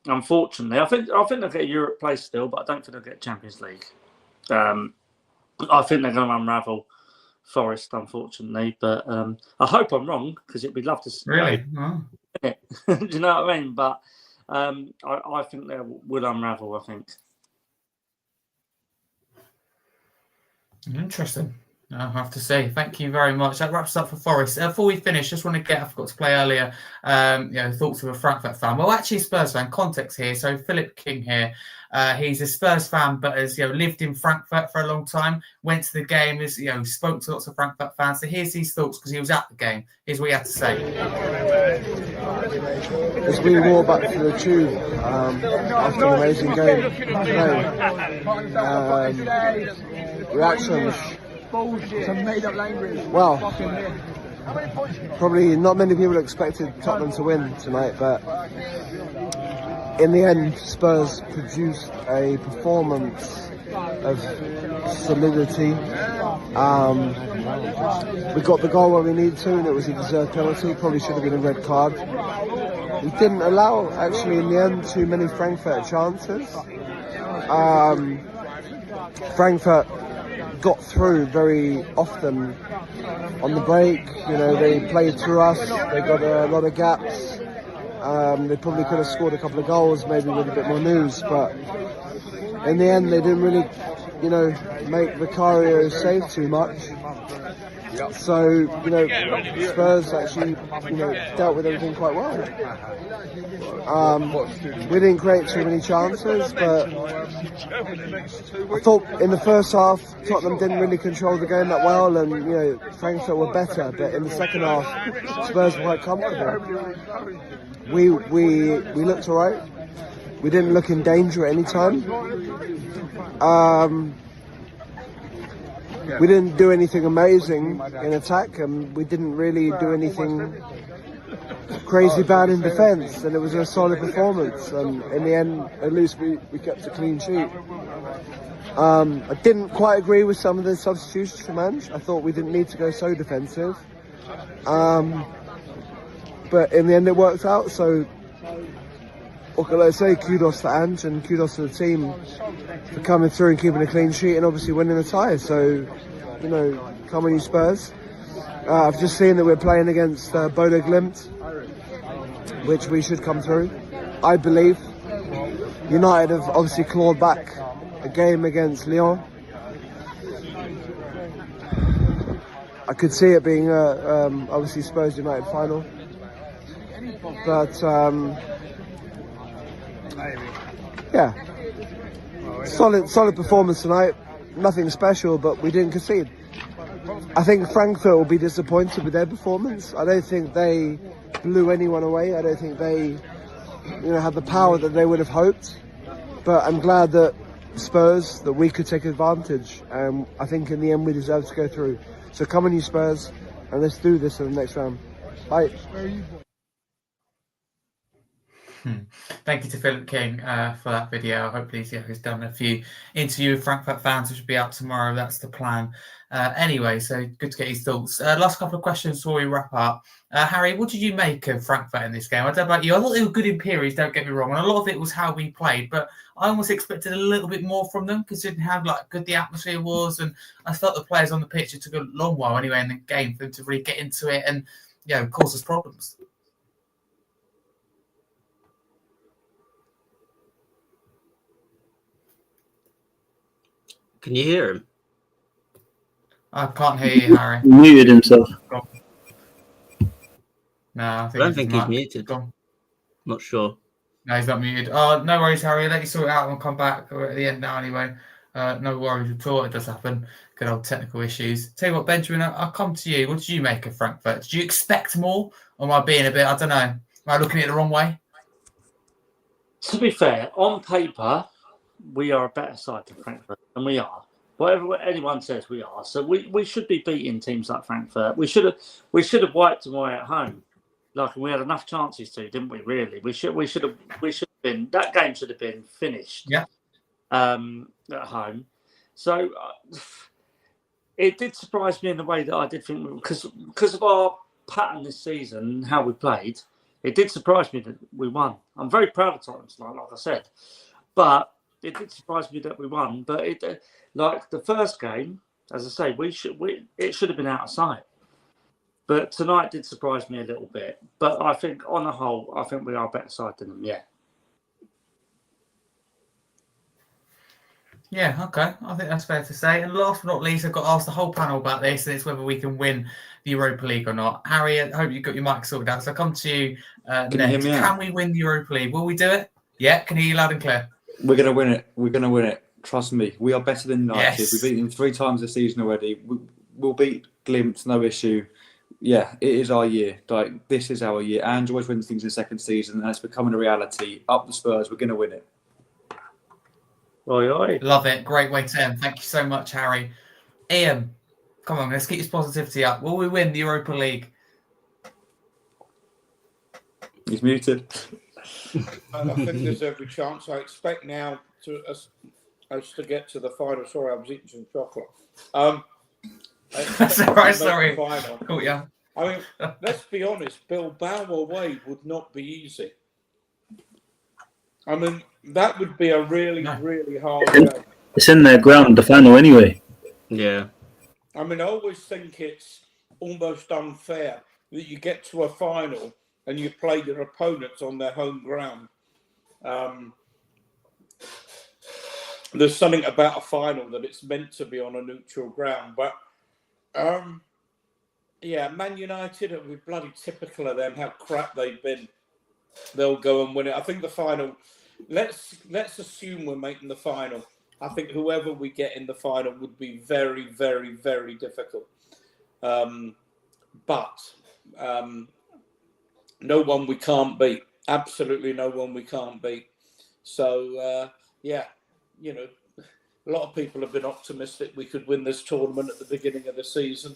unfortunately, I think they'll get a Europe place still, but I don't think they'll get Champions League. I think they're going to unravel Forest, unfortunately, but I hope I'm wrong, because it'd be lovely to see. Really? Do you know what I mean? But I think they will unravel, I think. Interesting. I'll have to say, thank you very much. That wraps up for Forest. Before we finish, just want to I forgot to play earlier, thoughts of a Frankfurt fan. Well, actually, Spurs fan, context here. So Philip King here, he's a Spurs fan, but has lived in Frankfurt for a long time. Went to the game, spoke to lots of Frankfurt fans. So here's his thoughts because he was at the game. Here's what he had to say. As we walk back to the tube after an amazing game today, reactions. Well, probably not many people expected Tottenham to win tonight, but in the end, Spurs produced a performance of solidity. We got the goal where we needed to, and it was a deserved penalty. Probably should have been a red card. We didn't allow, actually, in the end, too many Frankfurt chances. Frankfurt got through very often on the break. You know, they played through us. They got a lot of gaps. They probably could have scored a couple of goals, maybe with a bit more news, but in the end, they didn't really, you know, make Vicario save too much. So, you know, Spurs actually, you know, dealt with everything quite well. We didn't create too many chances, but I thought in the first half, Tottenham didn't really control the game that well, and, you know, Frankfurt were better, but in the second half, Spurs were quite comfortable. We looked alright. We didn't look in danger at any time. We didn't do anything amazing in attack, and we didn't really do anything crazy bad in defence, and it was a solid performance, and in the end, at least we kept a clean sheet. I didn't quite agree with some of the substitutions from Ange. I thought we didn't need to go so defensive, but in the end it worked out, so what can I say? Kudos to Ange and kudos to the team for coming through and keeping a clean sheet and obviously winning the tie. So, you know, come on you Spurs. I've just seen that we're playing against Bodo Glimt, which we should come through, I believe. United have obviously clawed back a game against Lyon. I could see it being obviously Spurs United final, but yeah, solid performance tonight. Nothing special, but we didn't concede. I think Frankfurt will be disappointed with their performance. I don't think they blew anyone away. I don't think they, you know, had the power that they would have hoped. But I'm glad that Spurs, that we could take advantage. I think in the end we deserve to go through. So come on you Spurs, and let's do this in the next round. Bye. Thank you to Philip King for that video. Hopefully he's done a few interviews with Frankfurt fans, which will be out tomorrow. That's the plan. Anyway, so good to get his thoughts. Last couple of questions before we wrap up. Harry, what did you make of Frankfurt in this game? I don't know about you. I thought they were good in periods, don't get me wrong. And a lot of it was how we played, but I almost expected a little bit more from them, considering how good the atmosphere was. And I felt the players on the pitch, it took a long while anyway in the game for them to really get into it and, you know, cause us problems. Can you hear him? I can't hear you, Harry. He muted himself. No, I don't think he's muted. Not sure. No, he's not muted. No worries, Harry. I'll let you sort it out and come back. We're at the end now anyway. No worries at all. It does happen. Good old technical issues. Tell you what, Benjamin, I'll come to you. What did you make of Frankfurt? Did you expect more? Or am I being a bit, I don't know, am I looking at it the wrong way? To be fair, on paper, we are a better side than Frankfurt, and we are. Whatever anyone says, we are. So we should be beating teams like Frankfurt. We should have wiped them away at home. Like, we had enough chances to, didn't we? Really, we should have been. That game should have been finished. Yeah. At home. So it did surprise me in the way that I did think, because of our pattern this season, how we played. It did surprise me that we won. I'm very proud of Tottenham tonight, like I said, but it did surprise me that we won. But it, like the first game, as I say, it should have been out of sight. But tonight did surprise me a little bit. But I think, on the whole, I think we are a better side than them. Yeah. Yeah, okay. I think that's fair to say. And last but not least, I've got to ask the whole panel about this, and it's whether we can win the Europa League or not. Harry, I hope you've got your mic sorted out. So I'll come to you next. Can we win the Europa League? Will we do it? Yeah, can hear you loud and clear. We're going to win it. We're going to win it. Trust me. We are better than United. Yes. We've beaten them 3 times this season already. We'll beat Glimt, no issue. Yeah, it is our year. Like, this is our year. Ange always wins things in the second season, and it's becoming a reality. Up the Spurs, we're going to win it. Oi, oi. Love it. Great way to end. Thank you so much, Harry. Ian, come on, let's keep this positivity up. Will we win the Europa League? He's muted. I think there's every chance. I expect now us to get to the final. Sorry, I was eating some chocolate. That's all right, sorry. Oh, yeah. I mean, let's be honest, Bilbao away would not be easy. I mean, that would be a really, really hard game. It's in their ground, the final anyway. Yeah. I mean, I always think it's almost unfair that you get to a final and you play your opponents on their home ground. There's something about a final that it's meant to be on a neutral ground. But, yeah, Man United, it'll be bloody typical of them, how crap they've been. They'll go and win it. I think the final, let's assume we're making the final. I think whoever we get in the final would be very, very, very difficult. But no one we can't beat. Absolutely no one we can't beat. So, yeah, you know, a lot of people have been optimistic we could win this tournament at the beginning of the season.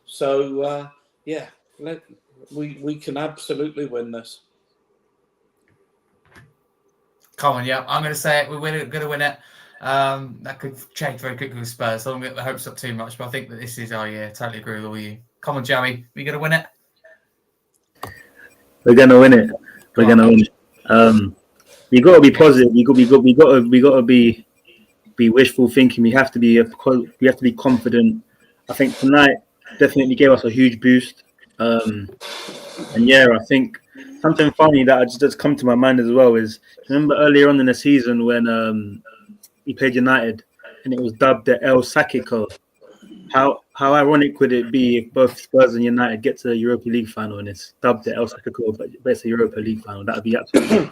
So, yeah, we can absolutely win this. Come on, yeah, I'm going to say it. We're going to win it. That could change very quickly with Spurs. So I don't get the hopes up too much, but I think that this is our year. Totally agree with all you. Come on, Joey, we going to win it? We're going to win it. We're going to win it. You got to be positive. We got to be wishful thinking. We have to be confident. I think tonight definitely gave us a huge boost. And yeah, I think something funny that just come to my mind as well is, remember earlier on in the season when we played United and it was dubbed the El Sacico. How ironic would it be if both Spurs and United get to the Europa League final and it's dubbed the El Sacico, but it's a Europa League final? That would be absolutely.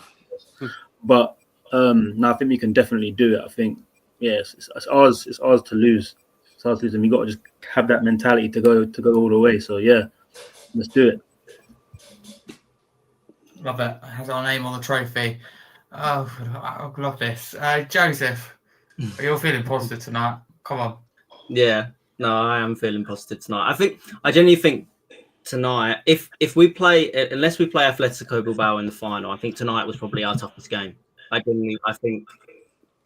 But no, I think we can definitely do it. I think it's ours. It's ours to lose. It's ours to lose, and we got to just have that mentality to go all the way. So yeah, let's do it. Love it. It has our name on the trophy. Oh, I love this. Joseph, are you all feeling positive tonight? Come on. Yeah, no, I am feeling positive tonight. I genuinely think tonight, if we play, unless we play Atletico Bilbao in the final, I think tonight was probably our toughest game. I think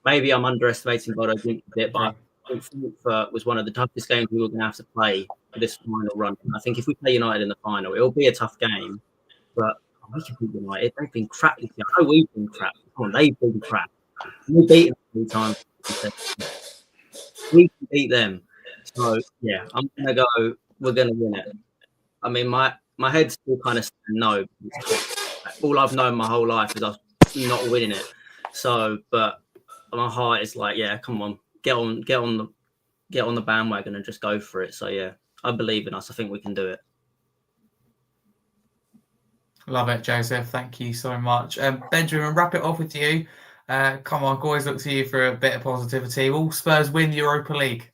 maybe I'm underestimating Bodo Glimt a bit, but I think Frankfurt was one of the toughest games we were going to have to play for this final run. I think if we play United in the final, it'll be a tough game, but we can beat United. They've been crap this year. I know we've been crap. Come on, they've been crap. We beat them 3 times. We can beat them. So yeah, I'm gonna go. We're gonna win it. I mean, my head's still kind of saying no. All I've known my whole life is us not winning it. So, but my heart is like, yeah, come on, get on the bandwagon and just go for it. So yeah, I believe in us. I think we can do it. Love it, Joseph. Thank you so much. Benjamin, wrap it off with you. Come on, always look to you for a bit of positivity. Will Spurs win the Europa League?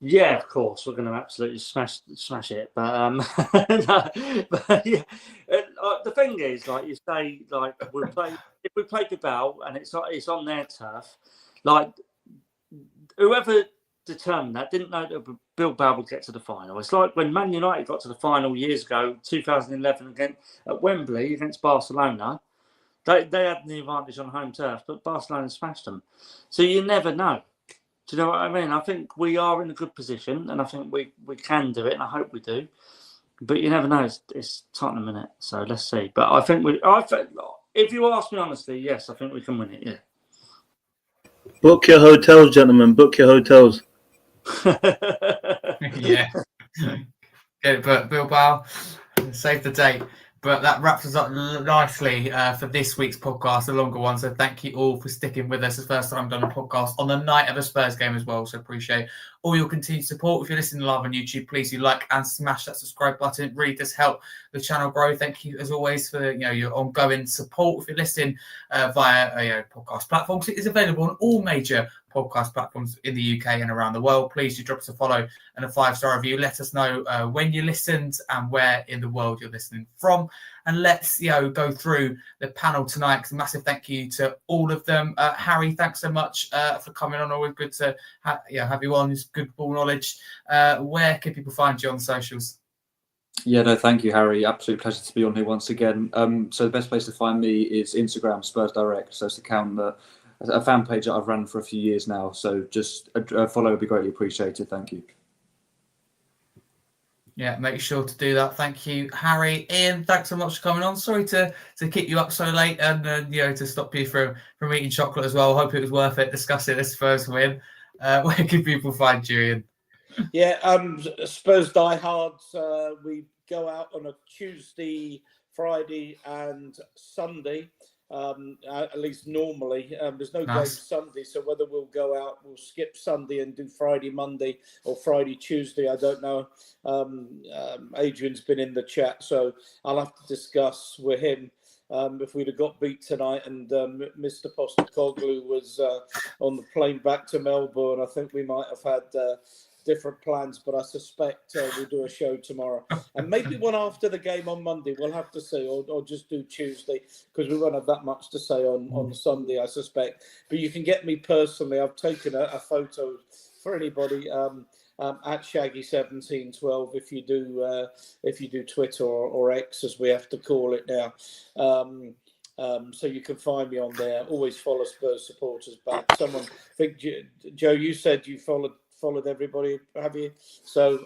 Yeah, of course, we're going to absolutely smash it. But, no, but yeah, the thing is, like you say, like if we play Bilbao and it's on their turf, like whoever determined that didn't know that Bilbao would get to the final. It's like when Man United got to the final years ago, 2011, at Wembley against Barcelona. They had the advantage on home turf, but Barcelona smashed them. So you never know. Do you know what I mean? I think we are in a good position, and I think we can do it, and I hope we do. But you never know. It's Tottenham, innit? So let's see. But I think if you ask me honestly, yes, I think we can win it. Yeah. Book your hotels, gentlemen. Book your hotels. Yeah. Get it, but Bilbao, save the date. But that wraps us up nicely for this week's podcast, a longer one. So thank you all for sticking with us. It's the first time I've done a podcast on the night of a Spurs game as well. So appreciate all your continued support. If you're listening live on YouTube, please do like and smash that subscribe button. It really does help the channel grow. Thank you as always for your ongoing support. If you're listening via podcast platforms, it is available on all major podcast platforms in the UK and around the world. Please do drop us a follow and a 5-star review. Let us know when you listened and where in the world you're listening from. and let's go through the panel tonight. Massive thank you to all of them. Harry, thanks so much for coming on. Always good to have you on. It's good ball knowledge. Where can people find you on the socials? Yeah, no, thank you, Harry. Absolute pleasure to be on here once again. So the best place to find me is Instagram, Spurs Direct. So it's a fan page that I've run for a few years now. So just a follow would be greatly appreciated. Thank you. Yeah, make sure to do that. Thank you, Harry. Ian, thanks so much for coming on. Sorry to keep you up so late and to stop you from eating chocolate as well. Hope it was worth it discussing this Spurs win. Where can people find you, Ian? Yeah, Spurs Diehards. We go out on a Tuesday, Friday, and Sunday. At least normally. There's no game Sunday, so whether we'll go out, we'll skip Sunday and do Friday, Monday, or Friday, Tuesday. I don't know. Adrian's been in the chat, so I'll have to discuss with him. If we'd have got beat tonight and Mr. Postecoglou was on the plane back to Melbourne, I think we might have had different plans, but I suspect we'll do a show tomorrow and maybe one after the game on Monday. We'll have to see, or just do Tuesday, because we won't have that much to say on Sunday, I suspect. But you can get me personally. I've taken a photo for anybody at Shaggy1712 if you do Twitter or X, as we have to call it now. So you can find me on there. Always follow Spurs supporters back. Someone, I think Joe, you said you followed everybody, have you? So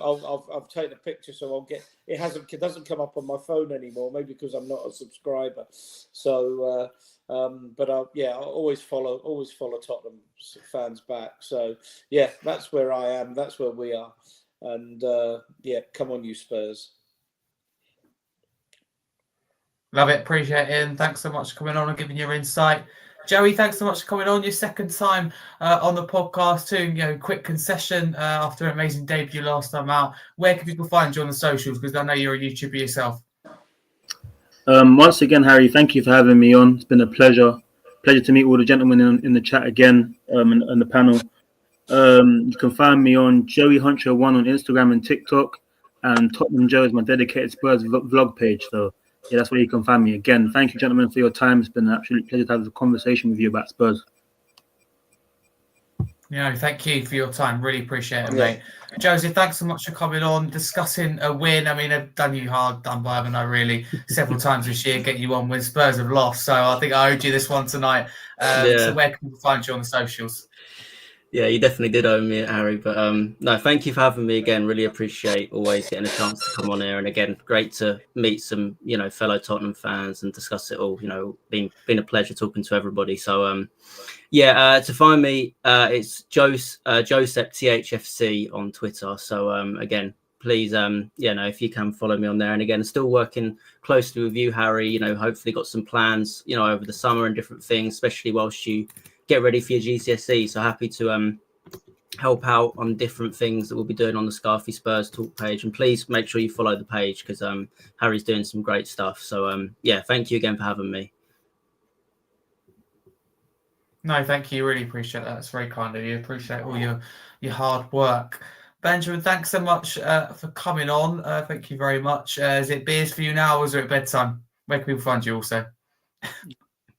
I've taken a picture, so I'll get it. It doesn't come up on my phone anymore, maybe because I'm not a subscriber. So but I'll always follow Tottenham fans back. So yeah, that's where I am, that's where we are. And come on you Spurs. Love it, appreciate it, and thanks so much for coming on and giving your insight. Joey, thanks so much for coming on. Your second time on the podcast too. Quick concession after an amazing debut last time out. Where can people find you on the socials? Because I know you're a YouTuber yourself. Once again, Harry, thank you for having me on. It's been a pleasure. Pleasure to meet all the gentlemen in the chat again and the panel. You can find me on Joey Huncho1 on Instagram and TikTok, and Tottenham Joe is my dedicated Spurs vlog page. So yeah, that's where you can find me. Again, thank you, gentlemen, for your time. It's been an absolute pleasure to have a conversation with you about Spurs. Thank you for your time. Really appreciate it, mate. Josie, thanks so much for coming on, discussing a win. I mean, I've done you hard, done by, haven't I, really? Several times this year, get you on when Spurs have lost. So I think I owed you this one tonight. So where can people find you on the socials? Yeah, you definitely did owe me, Harry. But no, thank you for having me again. Really appreciate always getting a chance to come on here. And again, great to meet some, fellow Tottenham fans and discuss it all. Been a pleasure talking to everybody. So to find me, it's Joseph THFC on Twitter. So again, please, if you can follow me on there. And again, still working closely with you, Harry. Hopefully got some plans, over the summer and different things, especially whilst you get ready for your GCSE. So happy to help out on different things that we'll be doing on the Scarfe Spurs talk page. And please make sure you follow the page because Harry's doing some great stuff. So thank you again for having me. No, thank you. Really appreciate that. It's very kind of you. Appreciate all your hard work. Benjamin, thanks so much for coming on. Thank you very much. Is it beers for you now or is it bedtime? Where can people find you also?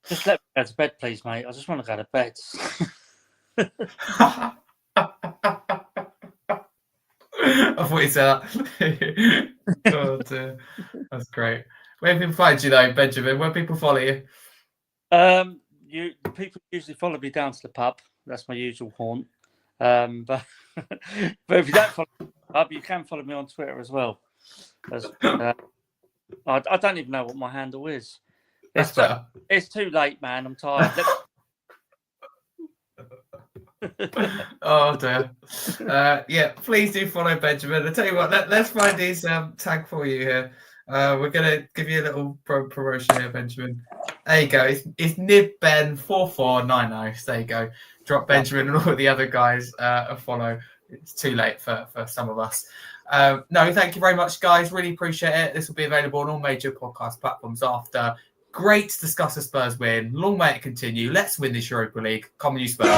Just let me go to bed, please, mate. I just want to go to bed. I thought you said that. God, that's great. Where can people find you, though, Benjamin? Where people follow you? People usually follow me down to the pub. That's my usual haunt. But if you don't follow me the pub, you can follow me on Twitter as well. I don't even know what my handle is. It's too late, man. I'm tired. Oh dear. Please do follow Benjamin. I tell you what, let's find his tag for you here. We're gonna give you a little promotion here, Benjamin. There you go. It's NibBen 4490. There you go. Drop Benjamin and all the other guys a follow. It's too late for some of us. No, thank you very much, guys. Really appreciate it. This will be available on all major podcast platforms after. Great to discuss the Spurs win. Long may it continue. Let's win this Europa League. Come on, you Spurs.